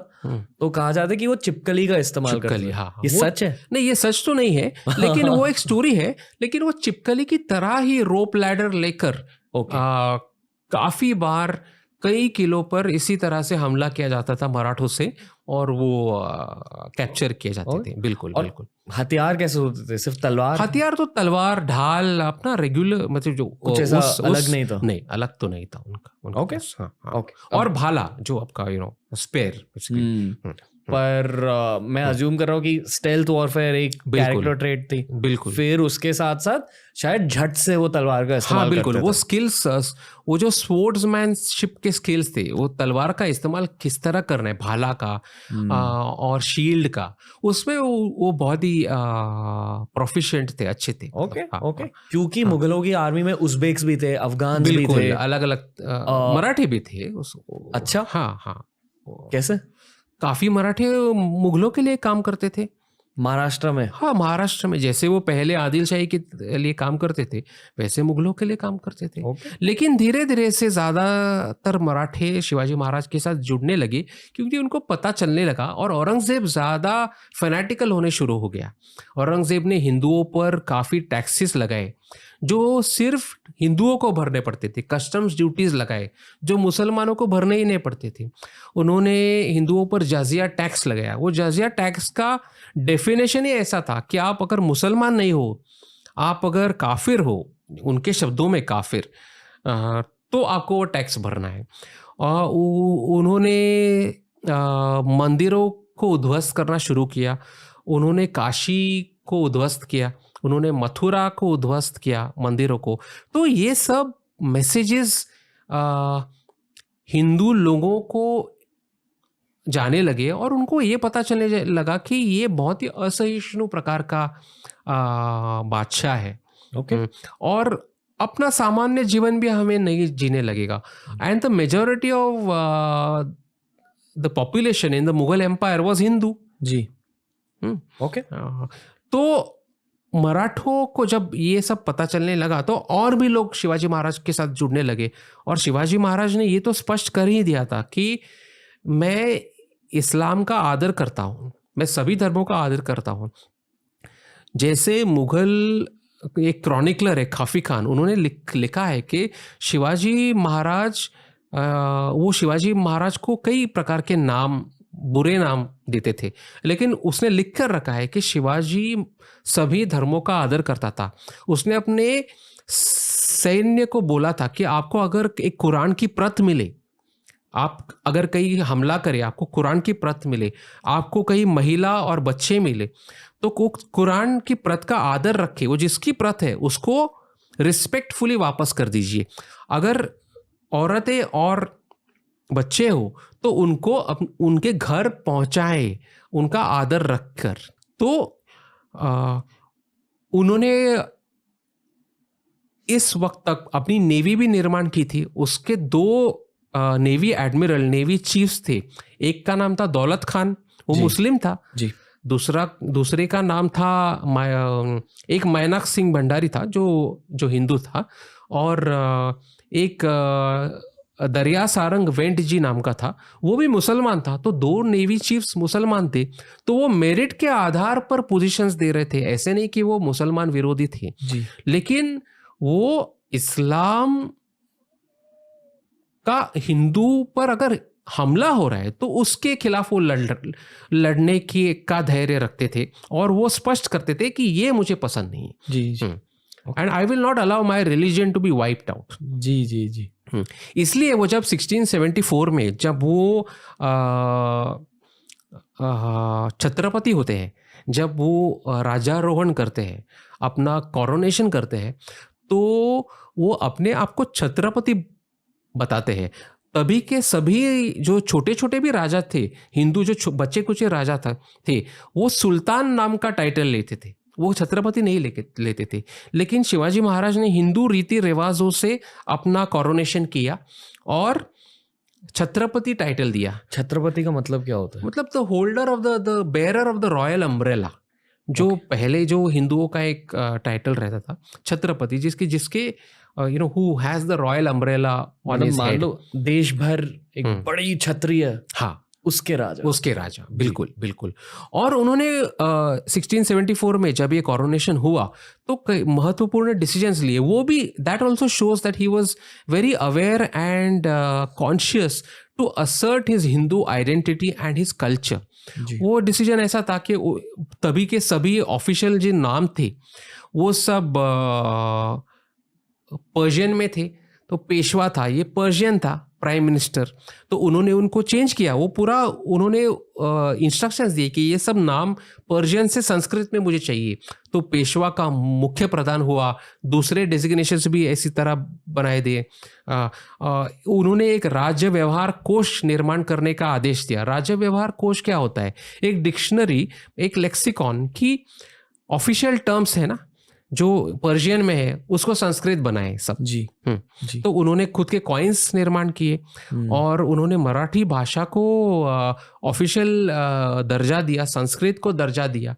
तो कहा जाता है कि वो चिपकली का इस्तेमाल करते थे। ये सच है? नहीं, ये सच तो नहीं है, लेकिन वो एक स्टोरी है। लेकिन वो चिपकली की तरह ही रोप लैडर लेकर काफी बार कई किलो पर इसी तरह से हमला किया जाता था मराठों से, और वो कैप्चर किए जाते थे। बिल्कुल। हथियार कैसे होते थे? सिर्फ तलवार? हथियार तो तलवार, ढाल, अपना रेगुलर, मतलब जो कुछ ऐसा अलग नहीं था? नहीं, अलग तो नहीं था उनका। ओके। और भाला जो आपका स्पेयर। पर मैं अज्यूम कर रहा हूँ कि स्टेल्थ वॉरफेयर एक कैरेक्टर ट्रेट थी। बिल्कुल। फिर उसके साथ साथ शायद झट से वो तलवार का इस्तेमाल बिल्कुल करते वो थे। स्किल्स, वो जो स्पोर्ट्समैनशिप के स्किल्स थे, वो तलवार का इस्तेमाल किस तरह करना है, भाला का और शील्ड का, उसमें वो बहुत ही प्रोफिशिएंट थे, अच्छे थे। ओके। क्योंकि मुगलों की आर्मी में उज़्बेक्स भी थे, अफगान भी थे, अलग अलग, मराठी भी थे। अच्छा। हाँ। कैसे? काफी मराठे मुगलों के लिए काम करते थे महाराष्ट्र में। हाँ, महाराष्ट्र में जैसे वो पहले आदिल शाही के लिए काम करते थे, वैसे मुगलों के लिए काम करते थे। लेकिन धीरे धीरे से ज्यादातर मराठे शिवाजी महाराज के साथ जुड़ने लगे, क्योंकि उनको पता चलने लगा, और औरंगजेब ज्यादा फैनेटिकल होने शुरू हो गया। औरंगजेब ने हिंदुओं पर काफी टैक्सेस लगाए, जो सिर्फ हिंदुओं को भरने पड़ते थे, कस्टम्स ड्यूटीज लगाए जो मुसलमानों को भरने ही नहीं पड़ते थे। उन्होंने हिंदुओं पर जजिया टैक्स लगाया। वो जजिया टैक्स का डेफिनेशन ही ऐसा था कि आप अगर मुसलमान नहीं हो, आप अगर काफिर हो, उनके शब्दों में काफिर, तो आपको वो टैक्स भरना है। उन्होंने मंदिरों को उद्ध्वस्त करना शुरू किया, उन्होंने काशी को उद्ध्वस्त किया, उन्होंने मथुरा को उद्ध्वस्त किया, मंदिरों को। तो ये सब मैसेजेस हिंदू लोगों को जाने लगे, और उनको ये पता चलने लगा कि ये बहुत ही असहिष्णु प्रकार का बादशाह है। और अपना सामान्य जीवन भी हमें नहीं जीने लगेगा। And the majority of the population in the Mughal empire was Hindu. जी। ओके। तो मराठों को जब ये सब पता चलने लगा, तो और भी लोग शिवाजी महाराज के साथ जुड़ने लगे। और शिवाजी महाराज ने ये तो स्पष्ट कर ही दिया था कि मैं इस्लाम का आदर करता हूँ, मैं सभी धर्मों का आदर करता हूँ। जैसे मुगल एक क्रॉनिकलर है खाफी खान, उन्होंने लिखा है कि शिवाजी महाराज वो शिवाजी महाराज को कई प्रकार के नाम, बुरे नाम देते थे, लेकिन उसने लिख कर रखा है कि शिवाजी सभी धर्मों का आदर करता था। उसने अपने सैन्य को बोला था कि आपको अगर एक कुरान की प्रत मिले, आप अगर कहीं हमला करे, आपको कुरान की प्रत मिले, आपको कहीं महिला और बच्चे मिले, तो कुरान की प्रत का आदर रखे, वो जिसकी प्रत है उसको रिस्पेक्टफुली वापस कर दीजिए। अगर औरतें और बच्चे हो तो उनको उनके घर पहुंचाए, उनका आदर रखकर। तो उन्होंने इस वक्त तक अपनी नेवी भी निर्माण की थी। उसके 2 नेवी एडमिरल, नेवी चीफ्स थे। एक का नाम था दौलत खान, वो मुस्लिम था जी। दूसरे का नाम था एक मैनाक सिंह भंडारी था जो हिंदू था, और एक दरिया सारंग वेंट जी नाम का था, वो भी मुसलमान था। तो 2 नेवी चीफ्स मुसलमान थे, तो वो मेरिट के आधार पर पोजीशंस दे रहे थे। ऐसे नहीं कि वो मुसलमान विरोधी थे जी। लेकिन वो इस्लाम का हिंदू पर अगर हमला हो रहा है तो उसके खिलाफ वो लड़ने की का धैर्य रखते थे, और वो स्पष्ट करते थे कि ये मुझे पसंद नहीं जी। And I will not allow my religion to be wiped out. जी जी जी। इसलिए वो जब 1674 में जब वो छत्रपति होते हैं, जब वो राजारोहण करते हैं, अपना कॉरोनेशन करते हैं, तो वो अपने आप को छत्रपति बताते हैं। तभी के सभी जो छोटे छोटे भी राजा थे, हिंदू जो बच्चे कुछ राजा थे, वो सुल्तान नाम का टाइटल लेते थे, वो छत्रपति नहीं लेते थे। लेकिन शिवाजी महाराज ने हिंदू रीति रिवाजों से अपना कॉरोनेशन किया और छत्रपति टाइटल दिया। छत्रपति का मतलब क्या होता है? मतलब the holder of the bearer of the royal umbrella, जो पहले जो हिंदुओं का एक टाइटल रहता था, छत्रपति, जिसके you know who has the royal umbrella on his head. देश भर एक बड़ी छतरी है, हाँ, उसके राजा, बिल्कुल बिल्कुल। और उन्होंने 1674 में जब ये कॉरोनेशन हुआ तो कई महत्वपूर्ण डिसीजंस लिए। वो भी that also shows that he was very aware and conscious to assert his Hindu identity and his culture. वो डिसीजन ऐसा था कि तभी के सभी ऑफिशियल जो नाम थे वो सब पर्शियन में थे। तो पेशवा था, ये पर्शियन था, प्राइम मिनिस्टर, तो उन्होंने उनको चेंज किया। वो पूरा उन्होंने इंस्ट्रक्शंस दिए कि ये सब नाम पर्शियन से संस्कृत में मुझे चाहिए। तो पेशवा का मुख्य प्रधान हुआ, दूसरे डेजिग्नेशंस भी इसी तरह बनाए दिए। उन्होंने एक राज्य व्यवहार कोश निर्माण करने का आदेश दिया। राज्य व्यवहार कोश क्या होता है? एक डिक्शनरी, एक लेक्सिकॉन की ऑफिशियल टर्म्स है ना जो पर्शियन में है, उसको संस्कृत बनाए सब। जी। तो उन्होंने खुद के कॉइन्स निर्माण किए और उन्होंने मराठी भाषा को ऑफिशियल दर्जा दिया, संस्कृत को दर्जा दिया।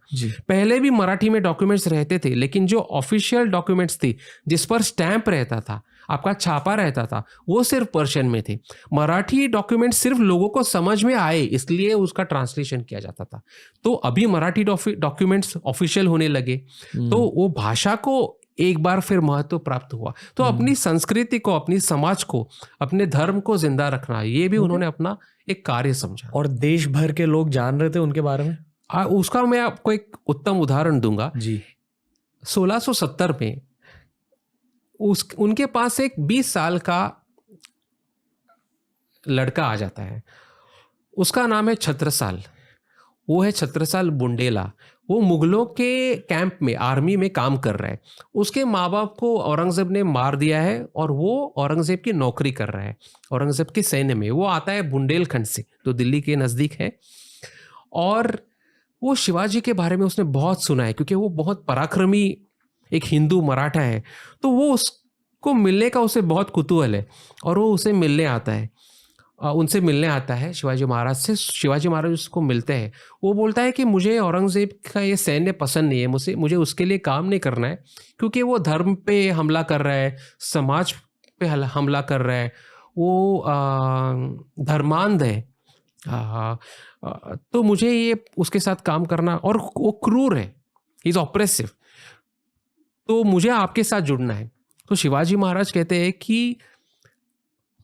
पहले भी मराठी में डॉक्यूमेंट्स रहते थे, लेकिन जो ऑफिशियल डॉक्यूमेंट्स थे जिस पर स्टैंप रहता था, आपका छापा रहता था, वो सिर्फ पर्शियन में थे। मराठी डॉक्यूमेंट सिर्फ लोगों को समझ में आए, इसलिए उसका ट्रांसलेशन किया जाता था। तो अभी मराठी डॉक्यूमेंट्स ऑफिशियल होने लगे, तो वो भाषा को एक बार फिर महत्व प्राप्त हुआ। तो अपनी संस्कृति को, अपनी समाज को, अपने धर्म को जिंदा रखना, ये भी उन्होंने अपना एक कार्य समझा। और देश भर के लोग जान रहे थे उनके बारे में। उसका मैं आपको एक उत्तम उदाहरण दूंगा जी। 1670 में उनके पास एक 20 साल का लड़का आ जाता है, उसका नाम है छत्रसाल। वो है छत्रसाल बुंडेला। वो मुगलों के कैंप में, आर्मी में काम कर रहा है। उसके माँ बाप को औरंगजेब ने मार दिया है और वो औरंगजेब की नौकरी कर रहा है, औरंगजेब के सैन्य में। वो आता है बुंदेलखंड से, तो दिल्ली के नज़दीक है। और वो शिवाजी के बारे में उसने बहुत सुना है, क्योंकि वो बहुत पराक्रमी एक हिंदू मराठा है। तो वो उसको मिलने का उसे बहुत कुतूहल है और वो उसे मिलने आता है, उनसे मिलने आता है शिवाजी महाराज से। शिवाजी महाराज उसको मिलते हैं। वो बोलता है कि मुझे औरंगजेब का ये सैन्य पसंद नहीं है, मुझे उसके लिए काम नहीं करना है, क्योंकि वो धर्म पे हमला कर रहा है, समाज पे हमला कर रहा है, वो धर्मांध है। तो मुझे ये उसके साथ काम करना, और वो क्रूर है, ही इज ऑप्रेसिव, तो मुझे आपके साथ जुड़ना है। तो शिवाजी महाराज कहते हैं कि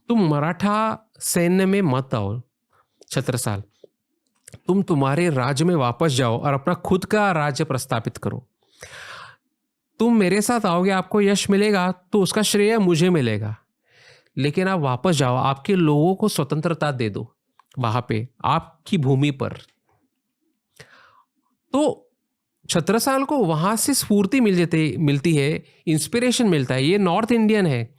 तुम मराठा सैन्य में मत आओ छत्रसाल, तुम तुम्हारे राज्य में वापस जाओ और अपना खुद का राज्य प्रस्तापित करो। तुम मेरे साथ आओगे, आपको यश मिलेगा तो उसका श्रेय मुझे मिलेगा, लेकिन आप वापस जाओ, आपके लोगों को स्वतंत्रता दे दो वहां पे, आपकी भूमि पर। तो छत्रसाल को वहां से स्फूर्ति मिलती है, इंस्पिरेशन मिलता है। ये नॉर्थ इंडियन है,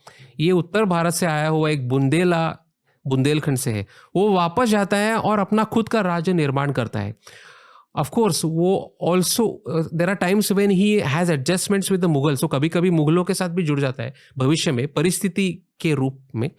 ये उत्तर भारत से आया हुआ एक बुंदेलखंड से है। वो वापस जाता है और अपना खुद का राज्य निर्माण करता है। ऑफ कोर्स वो also there are times when he has adjustments with the Mughals. तो कभी कभी मुगलों के साथ भी जुड़ जाता है भविष्य में, परिस्थिति के रूप में,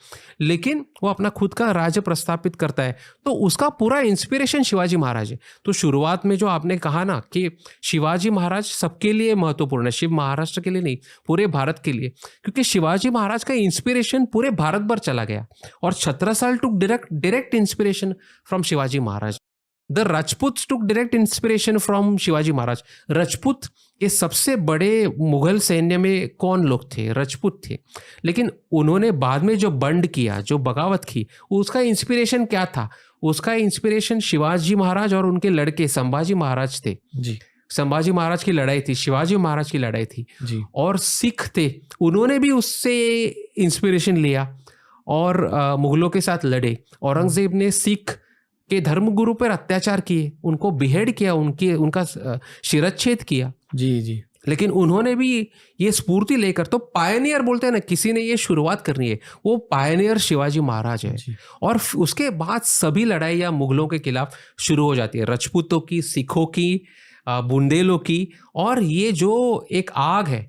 लेकिन वो अपना खुद का राज्य प्रस्तापित करता है। तो उसका पूरा इंस्पिरेशन शिवाजी महाराज है। तो शुरुआत में जो आपने कहा ना कि शिवाजी महाराज सबके लिए महत्वपूर्ण है, शिव महाराष्ट्र के लिए नहीं, पूरे भारत के लिए, क्योंकि शिवाजी महाराज का इंस्पिरेशन पूरे भारत भर चला गया। और Chhatrasal took direct inspiration from Shivaji Maharaj. The Rajput took direct inspiration from Shivaji Maharaj. Rajput के सबसे बड़े मुगल सैन्य में कौन लोग थे? राजपूत थे। लेकिन उन्होंने बाद में जो बंड किया, जो बगावत की, उसका इंस्पिरेशन क्या था? उसका इंस्पिरेशन शिवाजी महाराज और उनके लड़के संभाजी महाराज थे जी। संभाजी महाराज की लड़ाई थी, शिवाजी महाराज की लड़ाई थी जी। और सिख थे, उन्होंने भी उससे इंस्पिरेशन लिया और मुगलों के साथ लड़े। औरंगजेब ने सिख के धर्मगुरु पर अत्याचार किए, उनको बिहेड किया, उनका शिरच्छेद किया। जी जी। लेकिन उन्होंने भी ये स्फूर्ति लेकर, तो पायनियर बोलते हैं ना, किसी ने ये शुरुआत करनी है, वो पायनियर शिवाजी महाराज है। और उसके बाद सभी लड़ाइयाँ मुगलों के खिलाफ शुरू हो जाती है, राजपूतों की, सिखों की, बुंदेलों की, और ये जो एक आग है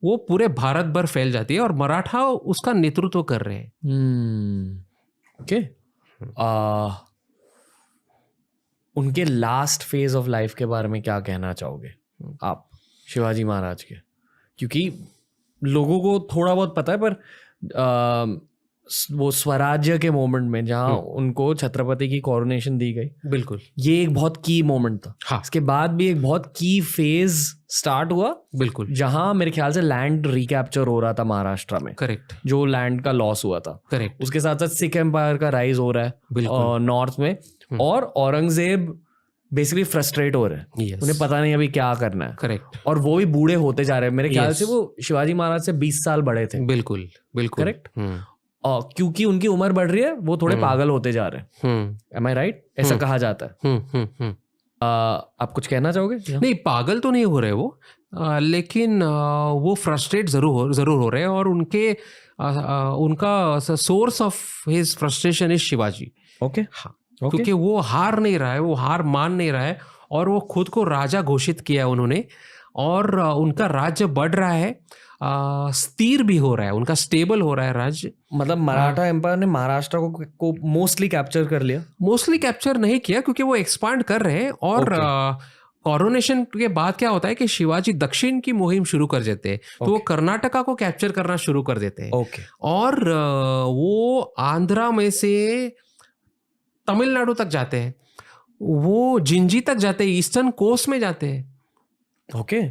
वो पूरे भारत भर फैल जाती है और मराठा उसका नेतृत्व कर रहे हैं। ओके। उनके लास्ट फेज ऑफ लाइफ के बारे में क्या कहना चाहोगे आप शिवाजी महाराज के? क्योंकि लोगों को थोड़ा बहुत पता है, पर वो स्वराज्य के मोमेंट में जहाँ उनको छत्रपति की कोरोनेशन दी गई, बिल्कुल ये एक बहुत की मोमेंट था। हाँ। इसके बाद भी एक बहुत की फेज स्टार्ट हुआ, बिल्कुल, जहाँ मेरे ख्याल से लैंड रिकैप्चर हो रहा था महाराष्ट्र में। करेक्ट, जो लैंड का लॉस हुआ था। करेक्ट। उसके साथ साथ सिख एम्पायर का राइज हो रहा है नॉर्थ में, और औरंगजेब बेसिकली फ्रस्ट्रेट हो रहे हैं। Yes. उन्हें पता नहीं अभी क्या करना है। करेक्ट। और वो भी बूढ़े होते जा रहे हैं। मेरे ख्याल Yes. से वो शिवाजी महाराज से 20 साल बड़े थे। बिल्कुल बिल्कुल। करेक्ट। और क्योंकि उनकी उम्र बढ़ रही है, वो थोड़े पागल होते जा रहे हैं। Am I right? ऐसा कहा जाता है। आप कुछ कहना चाहोगे? नहीं, पागल तो नहीं हो रहे वो, लेकिन वो फ्रस्ट्रेट जरूर हो रहे हैं, और उनका source of his frustration is Shivaji. Okay. हाँ, क्योंकि वो हार नहीं रहा है, वो हार मान नहीं रहा है, और वो खुद को राजा घोषित किया है उन्होंने, और उनका राज्य बढ़ रहा है, स्थिर भी हो रहा है, उनका स्टेबल हो रहा है राज्य। मतलब मराठा एम्पायर ने महाराष्ट्र को मोस्टली कैप्चर कर लिया। मोस्टली कैप्चर नहीं किया, क्योंकि वो एक्सपांड कर रहे हैं, और कोरोनेशन के बाद क्या होता है कि शिवाजी दक्षिण की मुहिम शुरू कर देते हैं, तो वो कर्नाटका को कैप्चर करना शुरू कर देते हैं। और वो आंध्रा में से तमिलनाडु तक जाते हैं, वो जिंजी तक जाते हैं, ईस्टर्न कोस्ट में जाते हैं। ओके।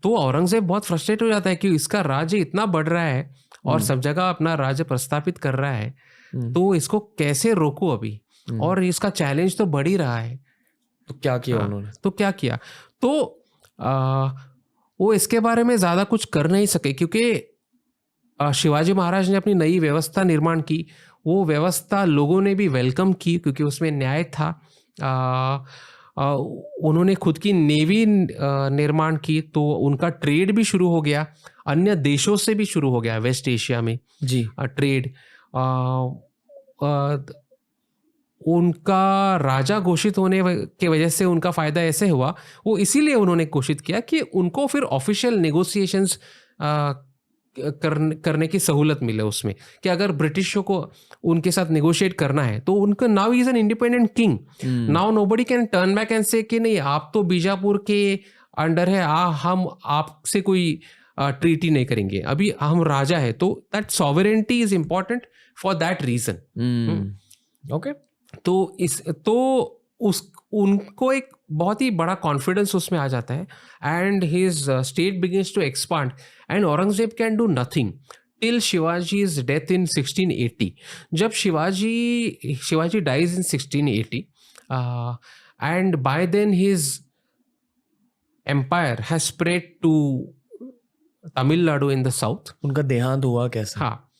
तो औरंगजेब बहुत फ्रस्ट्रेट हो जाता है कि इसका राज्य इतना बढ़ रहा है और सब जगह अपना राज्य प्रस्थापित कर रहा है, तो इसको कैसे रोकूं अभी, और इसका चैलेंज तो बढ़ ही रहा है। तो क्या किया उन्होंने? तो वो इसके बारे में ज्यादा कुछ कर नहीं सके, क्योंकि शिवाजी महाराज ने अपनी नई व्यवस्था निर्माण की। वो व्यवस्था लोगों ने भी वेलकम की, क्योंकि उसमें न्याय था। उन्होंने खुद की नेवी निर्माण की, तो उनका ट्रेड भी शुरू हो गया, अन्य देशों से भी शुरू हो गया, वेस्ट एशिया में जी ट्रेड। उनका राजा घोषित होने की वजह से उनका फायदा ऐसे हुआ, वो इसीलिए उन्होंने घोषित किया कि उनको फिर ऑफिशियल नेगोशिएशंस करने की सहूलत मिले उसमें, कि अगर ब्रिटिशों को उनके साथ नेगोशिएट करना है तो उनका now is an independent king, now nobody can turn back and से कि नहीं आप तो बीजापुर के अंडर है, हम आपसे कोई ट्रीटी नहीं करेंगे, अभी हम राजा है। तो that sovereignty is important for that reason. Okay. उनको एक बहुत ही बड़ा कॉन्फिडेंस उसमें आ जाता है, and his state begins to expand, and Aurangzeb can do nothing till Shivaji's death in 1680. जब Shivaji dies in 1680, and by then his empire has spread to Tamil Nadu in the south. उनका देहांत हुआ कैसे? हाँ,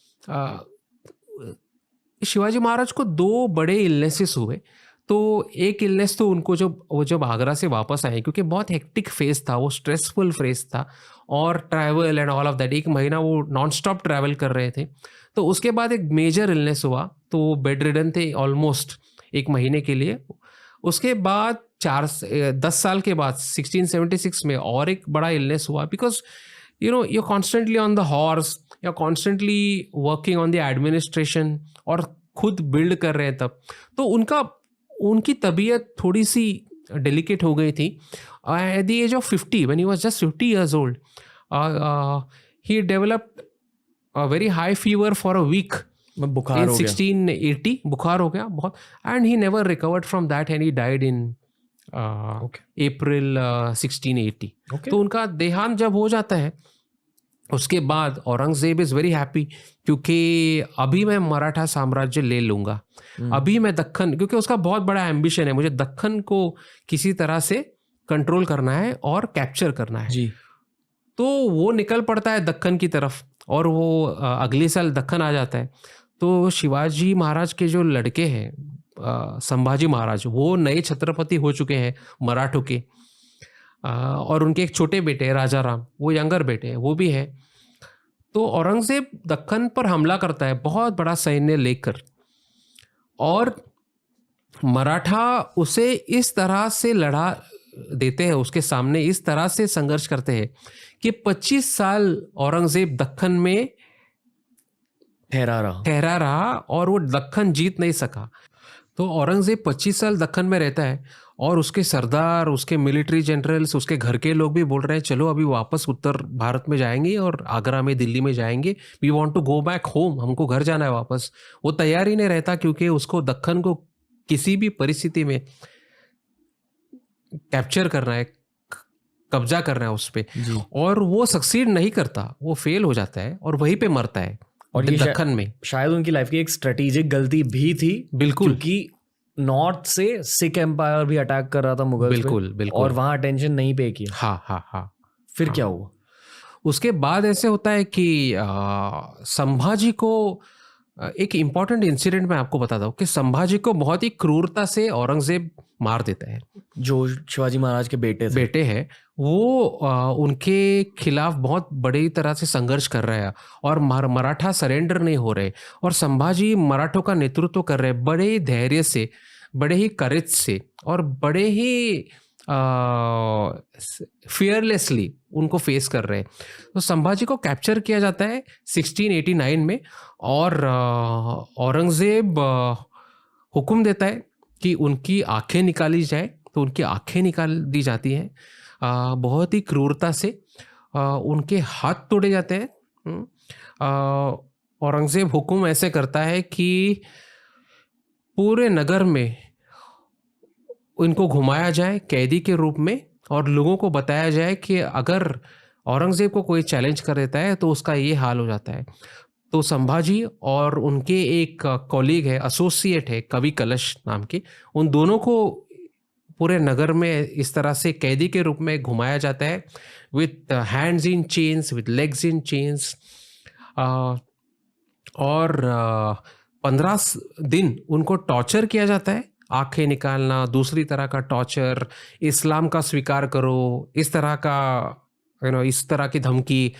शिवाजी महाराज को 2 बड़े इलनेसेस हुए। तो एक इलनेस तो उनको जब आगरा से वापस आए, क्योंकि बहुत हेक्टिक फेज था, वो स्ट्रेसफुल फेज था, और travel and all of that, 1 महीना वो नॉन स्टॉप ट्रैवल कर रहे थे। तो उसके बाद एक मेजर इलनेस हुआ, तो वो बेड रिडन थे ऑलमोस्ट 1 महीने के लिए। उसके बाद 10 साल के बाद 1676 में और एक बड़ा इलनेस हुआ, because you're constantly on the horse, you're constantly working on the administration, और खुद बिल्ड कर रहे हैं तब, तो उनकी तबीयत थोड़ी सी डेलिकेट हो गई थी। At the age of 50, when he was just 50 years old, he developed a very high fever for a week. बुखार in हो गया। 1680 बुखार हो गया बहुत, and he never recovered from that, and he died in April 1680. तो उनका देहांत जब हो जाता है, उसके बाद औरंगजेब इज वेरी हैप्पी, क्योंकि अभी मैं मराठा साम्राज्य ले लूंगा, अभी मैं दक्कन, क्योंकि उसका बहुत बड़ा एम्बिशन है, मुझे दक्कन को किसी तरह से कंट्रोल करना है और कैप्चर करना है। जी। तो वो निकल पड़ता है दक्कन की तरफ और वो अगले साल दक्कन आ जाता है। तो शिवाजी महाराज के जो लड़के हैं संभाजी महाराज, वो नए छत्रपति हो चुके हैं मराठों के। और उनके एक छोटे बेटे राजा राम, वो यंगर बेटे हैं, वो भी है। तो औरंगजेब दक्कन पर हमला करता है बहुत बड़ा सैन्य लेकर, और मराठा उसे इस तरह से लड़ा देते हैं, उसके सामने इस तरह से संघर्ष करते हैं कि 25 साल औरंगजेब दक्कन में ठहरा रहा और वो दक्कन जीत नहीं सका। तो औरंगजेब 25 साल दक्कन में रहता है और उसके सरदार, उसके मिलिट्री जनरल्स, उसके घर के लोग भी बोल रहे हैं चलो अभी वापस उत्तर भारत में जाएंगे और आगरा में, दिल्ली में जाएंगे, we want to go back home, हमको घर जाना है वापस। वो तैयार ही नहीं रहता क्योंकि उसको दक्कन को किसी भी परिस्थिति में कैप्चर करना है, कब्जा करना है उस पे। और वो सक्सीड नहीं करता, वो फेल हो जाता है और वहीं पे मरता है। और ये दक्कन में शायद उनकी लाइफ की एक स्ट्रेटेजिक गलती भी थी, बिल्कुल, क्योंकि नॉर्थ से सिख एम्पायर भी अटैक कर रहा था मुगल, बिल्कुल, और वहां अटेंशन नहीं पे किया। हाँ। फिर क्या हुआ उसके बाद? ऐसे होता है कि संभाजी को एक इम्पॉर्टेंट इंसिडेंट मैं आपको बताता हूँ कि संभाजी को बहुत ही क्रूरता से औरंगजेब मार देता है। जो शिवाजी महाराज के बेटे हैं, वो उनके खिलाफ बहुत बड़ी तरह से संघर्ष कर रहा है और मराठा सरेंडर नहीं हो रहे, और संभाजी मराठों का नेतृत्व कर रहे हैं बड़े धैर्य से, बड़े ही करेज से और बड़े ही फियरलेसली उनको फेस कर रहे हैं। तो संभाजी को कैप्चर किया जाता है 1689 में, और औरंगजेब हुक्म देता है कि उनकी आंखें निकाली जाए। तो उनकी आंखें निकाल दी जाती हैं बहुत ही क्रूरता से, उनके हाथ तोड़े जाते हैं। औरंगजेब हुक्म ऐसे करता है कि पूरे नगर में इनको घुमाया जाए कैदी के रूप में, और लोगों को बताया जाए कि अगर औरंगजेब को कोई चैलेंज कर देता है तो उसका ये हाल हो जाता है। तो संभाजी और उनके एक कॉलीग है, एसोसिएट है, कवि कलश नाम के, उन दोनों को पूरे नगर में इस तरह से कैदी के रूप में घुमाया जाता है, with hands in chains, with legs in chains, और 15 दिन उनको टॉर्चर किया जाता है। आंखें निकालना, दूसरी तरह का टॉर्चर, इस्लाम का स्वीकार करो, इस तरह का इस तरह की धमकी।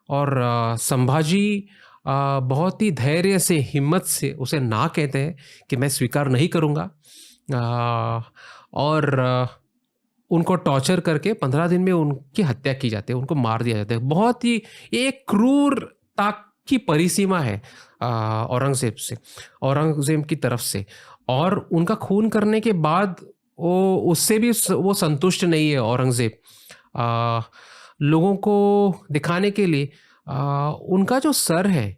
और संभाजी बहुत ही धैर्य से, हिम्मत से उसे ना कहते हैं कि मैं स्वीकार नहीं करूँगा, और उनको टॉर्चर करके 15 दिन में उनकी हत्या की जाती है, उनको मार दिया जाता है। बहुत ही एक क्रूरता की परिसीमा है औरंगजेब की तरफ से। और उनका खून करने के बाद वो उससे भी वो संतुष्ट नहीं है औरंगजेब। लोगों को दिखाने के लिए उनका जो सर है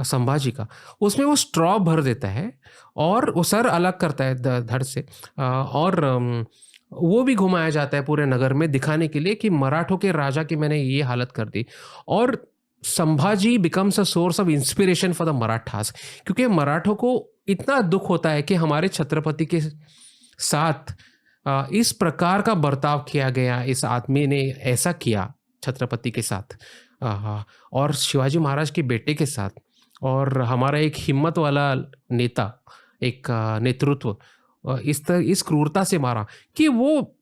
संभाजी का, उसमें वो स्ट्रॉ भर देता है और वो सर अलग करता है धड़ से, और वो भी घुमाया जाता है पूरे नगर में दिखाने के लिए कि मराठों के राजा की मैंने ये हालत कर दी। और Sambhaji becomes a source of inspiration for the Marathas, क्योंकि मराठों को इतना दुख होता है कि हमारे छत्रपति के साथ इस प्रकार का बर्ताव किया गया, इस आदमी ने ऐसा किया छत्रपति के साथ और शिवाजी महाराज के बेटे के साथ, और हमारा एक हिम्मत वाला नेता, एक नेतृत्व इस क्रूरता से मारा कि वो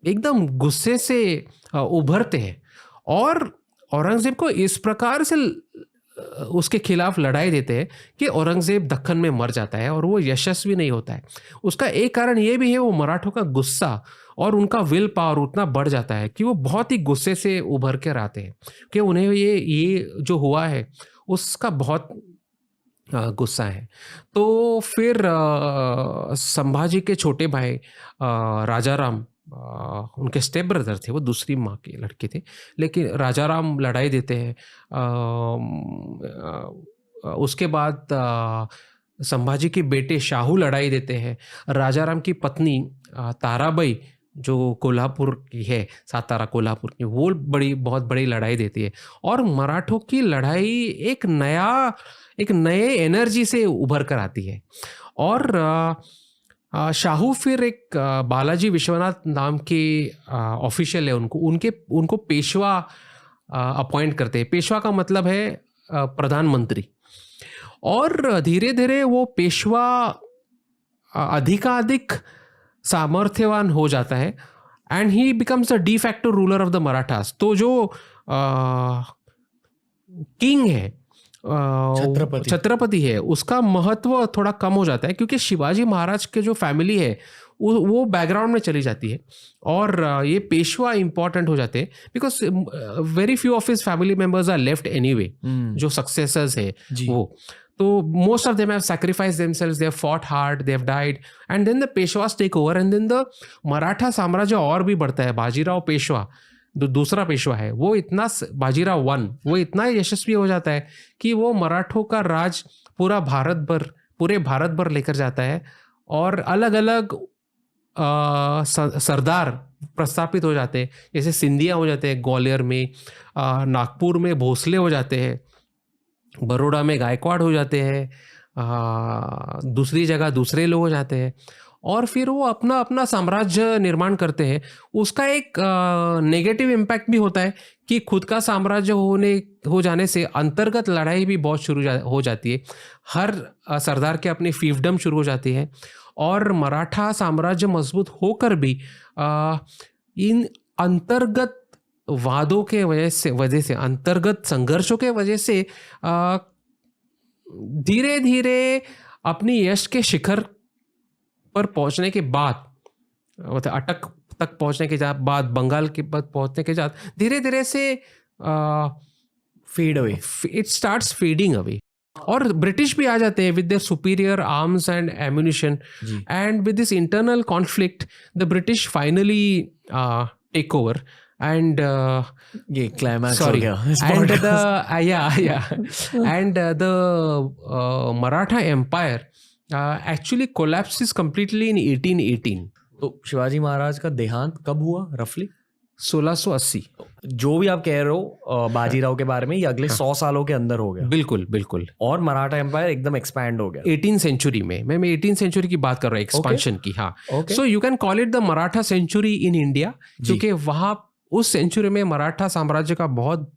एकदम गुस्से से उभरते हैं और औरंगजेब को इस प्रकार से उसके खिलाफ लड़ाई देते हैं कि औरंगजेब दक्कन में मर जाता है और वो यशस्वी नहीं होता है। उसका एक कारण ये भी है, वो मराठों का गुस्सा और उनका विल पावर उतना बढ़ जाता है कि वो बहुत ही गुस्से से उभर कर आते हैं कि उन्हें ये जो हुआ है उसका बहुत गुस्सा है। तो फिर संभाजी के छोटे भाई राजा राम, उनके स्टेप ब्रदर थे, वो दूसरी माँ के लड़के थे, लेकिन राजा राम लड़ाई देते हैं। उसके बाद संभाजी के बेटे शाहू लड़ाई देते हैं। राजा राम की पत्नी ताराबाई जो कोल्हापुर की है, सातारा कोल्हापुर की, वो बहुत बड़ी लड़ाई देती है और मराठों की लड़ाई एक नए एनर्जी से उभर कर आती है। और शाहू फिर एक बालाजी विश्वनाथ नाम के ऑफिशियल है, उनको पेशवा अपॉइंट करते हैं। पेशवा का मतलब है प्रधानमंत्री। और धीरे धीरे वो पेशवा अधिकाधिक सामर्थ्यवान हो जाता है and he becomes the de facto ruler of the Marathas. तो जो किंग है, छत्रपति है, उसका महत्व थोड़ा कम हो जाता है क्योंकि शिवाजी महाराज के जो फैमिली है वो बैकग्राउंड में चली जाती है और ये पेशवा इंपॉर्टेंट हो जाते हैं because very few of his family members are left anyway, जो सक्सेसर्स है वो। तो most of them have sacrificed themselves, they have fought hard, they have died, and then the Peshwas take over, and then the Maratha साम्राज्य और भी बढ़ता है। बाजीराव पेशवा दूसरा पेशवा है, वो इतना, बाजीराव वन, वो इतना यशस्वी हो जाता है कि वो मराठों का राज पूरे भारत भर लेकर जाता है और अलग अलग सरदार प्रस्थापित हो जाते हैं। जैसे सिंधिया हो जाते हैं ग्वालियर में, नागपुर में भोसले हो जाते हैं, बड़ौदा में गायकवाड़ हो जाते हैं, दूसरी जगह दूसरे लोग हो जाते हैं और फिर वो अपना अपना साम्राज्य निर्माण करते हैं। उसका एक नेगेटिव इम्पैक्ट भी होता है कि खुद का साम्राज्य हो जाने से अंतर्गत लड़ाई भी बहुत शुरू हो जाती है। हर सरदार के अपनी फीफडम शुरू हो जाती है और मराठा साम्राज्य मजबूत होकर भी इन अंतर्गत वादों के वजह से अंतर्गत संघर्षों के वजह से धीरे धीरे अपनी यश के शिखर पर पहुंचने के बाद, मतलब अटक तक पहुंचने के बाद, बंगाल के बाद पहुंचने के बाद धीरे धीरे से fade away, it starts fading away. और ब्रिटिश भी आ जाते हैं with their superior arms and ammunition and with this internal conflict the British finally take over and ये climax sorry हो गया and the Maratha Empire actually collapses completely in 1818। तो शिवाजी महाराज का देहांत कब हुआ रफली? 1680। जो भी आप कह रहे हो बाजीराव के बारे में, ये अगले 100 सालों के अंदर हो गया। बिल्कुल बिल्कुल। और मराठा एम्पायर एकदम एक्सपैंड हो गया 18th सेंचुरी में। मैं 18th सेंचुरी की बात कर रहा हूँ, एक्सपेंशन की। हाँ, so you can call it the Maratha century in India, क्योंकि वहाँ उस सेंचुरी में मराठा साम्राज्य का बहुत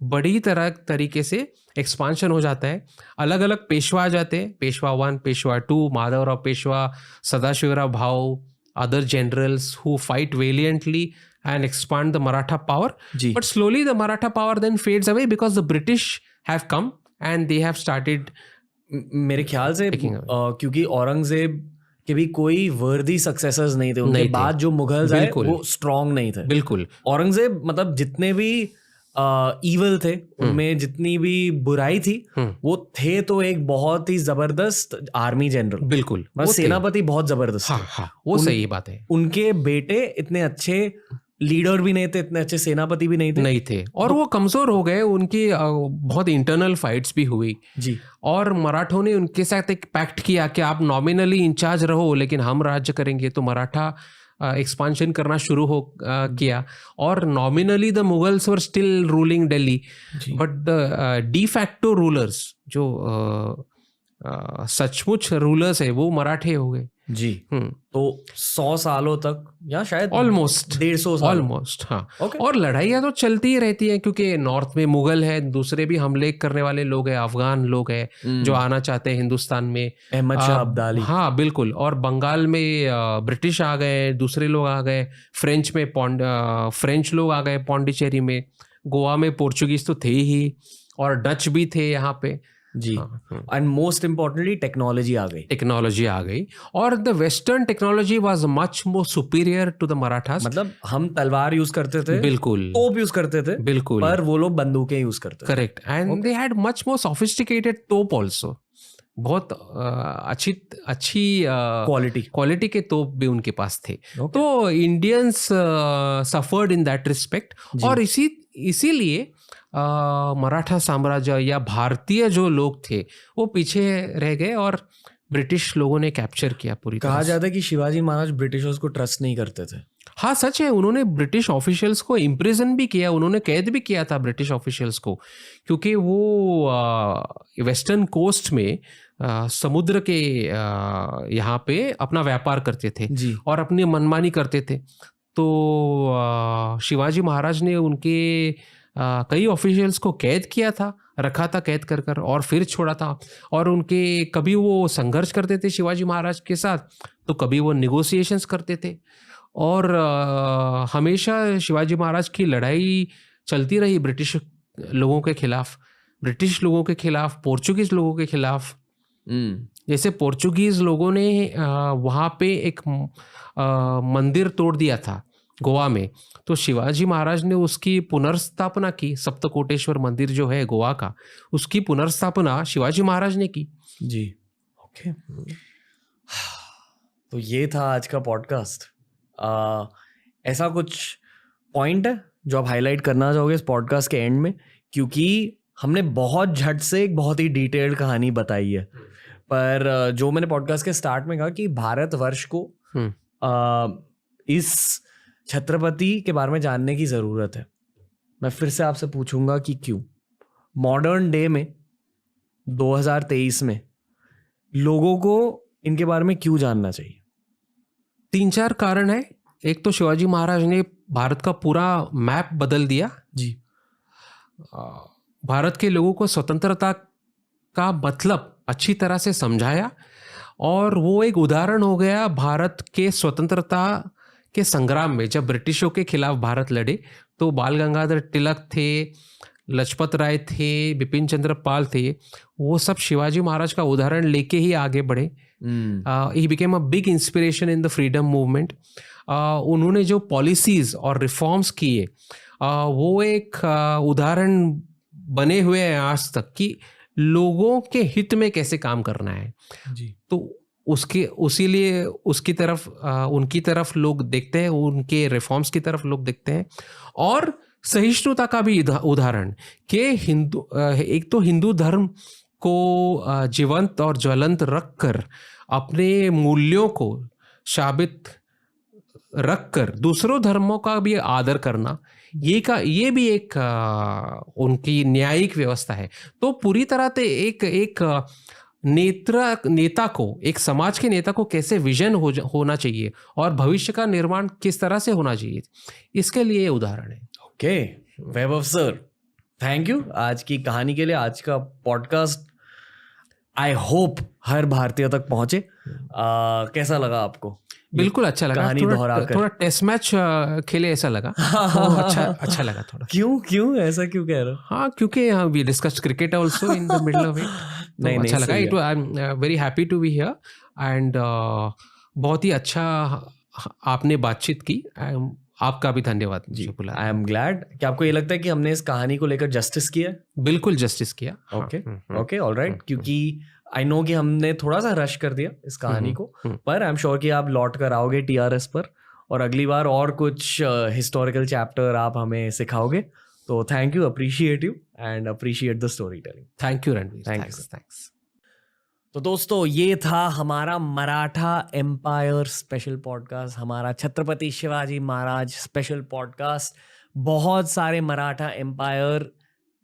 बड़ी तरीके से एक्सपांशन हो जाता है। अलग अलग पेशवा आ जाते हैं, Peshwa 1, Peshwa 2, Madhavrao Peshwa, Sadashivrao Bhau, other generals who fight valiantly and expand the Maratha power. But slowly the Maratha power then fades away because the British have come and they have started मेरे ख्याल से क्योंकि औरंगजेब के भी कोई वर्दी सक्सेसर्स नहीं थे, उनके बाद जो मुगल्स आए वो स्ट्रॉन्ग नहीं थे। बिल्कुल। औरंगजेब मतलब जितने भी ईवल थे, उनमें जितनी भी बुराई थी, वो थे तो एक बहुत ही जबरदस्त आर्मी जनरल। बिल्कुल, मतलब सेनापति बहुत जबरदस्त। हाँ, वो सही बात है। उनके बेटे इतने अच्छे लीडर भी नहीं थे, इतने अच्छे सेनापति भी नहीं थे और वो कमजोर हो गए। उनकी बहुत इंटरनल फाइट्स भी हुई जी। और मराठों ने उनके साथ एक पैक्ट किया कि आप नॉमिनली इंचार्ज रहो लेकिन हम राज्य करेंगे। तो मराठा एक्सपांशन करना शुरू किया और nominally the Mughals were still ruling Delhi, but the de facto rulers, जो सचमुच रूलर्स है, वो मराठे हो गए जी। तो 100 सालों तक या शायद ऑलमोस्ट 150 साल ऑलमोस्ट। हाँ, और लड़ाइयाँ तो चलती ही रहती है क्योंकि नॉर्थ में मुगल है, दूसरे भी हमले करने वाले लोग हैं, अफगान लोग हैं जो आना चाहते हैं हिंदुस्तान में, अहमद शाह अब्दाली। हाँ बिल्कुल। और बंगाल में ब्रिटिश आ गए, दूसरे लोग आ गए, फ्रेंच में फ्रेंच लोग आ गए पौंडीचेरी में, गोवा में पोर्चुगीज तो थे ही और डच भी थे यहाँ पे जी। एंड मोस्ट इम्पोर्टेंटली टेक्नोलॉजी आ गई और the western technology was much more superior to the Marathas. मतलब हम तलवार यूज करते थे, बिल्कुल, तोप यूज करते थे, बिल्कुल, पर वो लोग बंदूकें यूज करते थे। Correct. And they had much more sophisticated तोप आल्सो, बहुत अच्छी क्वालिटी के तोप भी उनके पास थे। तो Indians suffered in that respect और इसीलिए मराठा साम्राज्य या भारतीय जो लोग थे वो पीछे रह गए और ब्रिटिश लोगों ने कैप्चर किया पूरी तरह कहा से। जाता है कि शिवाजी महाराज ब्रिटिशर्स को ट्रस्ट नहीं करते थे। हाँ सच है, उन्होंने ब्रिटिश ऑफिशियल्स को इम्प्रिजन भी किया, उन्होंने कैद भी किया था ब्रिटिश ऑफिशियल्स को, क्योंकि वो वेस्टर्न कोस्ट में समुद्र के यहाँ पे अपना व्यापार करते थे जी। और अपनी मनमानी करते थे। तो शिवाजी महाराज ने उनके कई ऑफिशियल्स को कैद किया था, रखा था कैद कर कर, और फिर छोड़ा था। और उनके कभी वो संघर्ष करते थे शिवाजी महाराज के साथ, तो कभी वो निगोसिएशंस करते थे। और हमेशा शिवाजी महाराज की लड़ाई चलती रही ब्रिटिश लोगों के खिलाफ, ब्रिटिश लोगों के खिलाफ, पोर्चुगीज लोगों के खिलाफ। जैसे पोर्चुगीज लोगों ने वहाँ पे एक मंदिर तोड़ दिया था गोवा में, तो शिवाजी महाराज ने उसकी पुनर्स्थापना की। सप्तकोटेश्वर मंदिर जो है गोवा का, उसकी पुनर्स्थापना शिवाजी महाराज ने की। जी, ओके। तो ये था आज का पॉडकास्ट। ऐसा कुछ पॉइंट है जो आप हाईलाइट करना चाहोगे इस पॉडकास्ट के एंड में? क्योंकि हमने बहुत झट से एक बहुत ही डिटेल्ड कहानी बताई है, पर जो मैंने पॉडकास्ट के स्टार्ट में कहा कि भारतवर्ष को इस छत्रपति के बारे में जानने की ज़रूरत है, मैं फिर से आपसे पूछूंगा कि क्यों मॉडर्न डे में 2023 में लोगों को इनके बारे में क्यों जानना चाहिए? 3-4 कारण है। एक तो शिवाजी महाराज ने भारत का पूरा मैप बदल दिया। जी। भारत के लोगों को स्वतंत्रता का मतलब अच्छी तरह से समझाया, और वो एक उदाहरण हो गया भारत के स्वतंत्रता के संग्राम में। जब ब्रिटिशों के खिलाफ भारत लड़े तो बाल गंगाधर तिलक थे, लजपत राय थे, बिपिन चंद्र पाल थे, वो सब शिवाजी महाराज का उदाहरण लेके ही आगे बढ़े। He became a big inspiration in the freedom movement. उन्होंने जो पॉलिसीज और रिफॉर्म्स किए वो एक उदाहरण बने हुए हैं आज तक कि लोगों के हित में कैसे काम करना है। जी। तो उसीलिए उसकी तरफ उनकी तरफ लोग देखते हैं, उनके रिफॉर्म्स की तरफ लोग देखते हैं। और सहिष्णुता का भी उदाहरण कि एक तो हिंदू धर्म को जीवंत और ज्वलंत रखकर, अपने मूल्यों को साबित रखकर दूसरों धर्मों का भी आदर करना, ये भी एक उनकी न्यायिक व्यवस्था है। तो पूरी तरह से एक नेता को, एक समाज के नेता को कैसे विजन होना चाहिए और भविष्य का निर्माण किस तरह से होना चाहिए, इसके लिए उदाहरण है। Okay, Vaibhav sir, thank you आज की कहानी के लिए। आज का पॉडकास्ट आई होप हर भारतीय तक पहुंचे। कैसा लगा आपको? बिल्कुल अच्छा लगा। कहानी दोहराकर थोड़ा टेस्ट मैच खेले ऐसा लगा। तो अच्छा लगा थोड़ा। क्यों ऐसा क्यों कह रहे हो? हाँ, क्योंकि we discussed cricket also in the middle of it. नहीं, अच्छा लगा। सही है। I am very happy to be here and बहुत ही अच्छा आपने बातचीत की। आपका भी धन्यवाद जी, मुझे बुलाया। I am glad. क्या आपको ये लगता है कि हमने इस कहानी को लेकर जस्टिस किया? बिल्कुल जस्टिस किया। Okay, alright. क्योंकि आई नो कि हमने थोड़ा सा रश कर दिया इस कहानी को, पर आई एम श्योर कि आप लौट कर आओगे TRS पर, और अगली बार और कुछ हिस्टोरिकल चैप्टर आप हमें सिखाओगे। तो thank you, appreciate you and appreciate the story telling. Thank you Ranveer. Thank you, thanks. तो दोस्तों, ये था हमारा मराठा एम्पायर स्पेशल पॉडकास्ट, हमारा छत्रपति शिवाजी महाराज स्पेशल पॉडकास्ट। बहुत सारे मराठा एम्पायर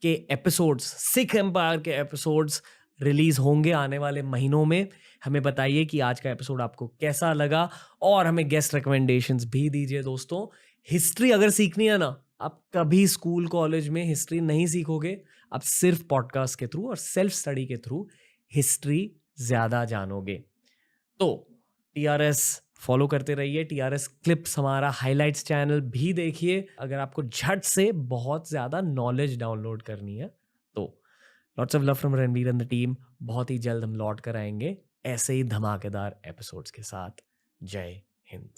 के एपिसोड्स, सिख एम्पायर के एपिसोड्स रिलीज होंगे आने वाले महीनों में। हमें बताइए कि आज का एपिसोड आपको कैसा लगा, और हमें गेस्ट रिकमेंडेशंस भी दीजिए। दोस्तों, हिस्ट्री अगर सीखनी है ना, आप कभी स्कूल कॉलेज में हिस्ट्री नहीं सीखोगे, आप सिर्फ पॉडकास्ट के थ्रू और सेल्फ स्टडी के थ्रू हिस्ट्री ज्यादा जानोगे। तो TRS फॉलो करते रहिए, TRS क्लिप्स हमारा हाइलाइट्स चैनल भी देखिए अगर आपको झट से बहुत ज्यादा नॉलेज डाउनलोड करनी है तो। Lots of love from Ranveer and the team. बहुत ही जल्द हम लौट कर आएंगे ऐसे ही धमाकेदार एपिसोड्स के साथ। जय हिंद।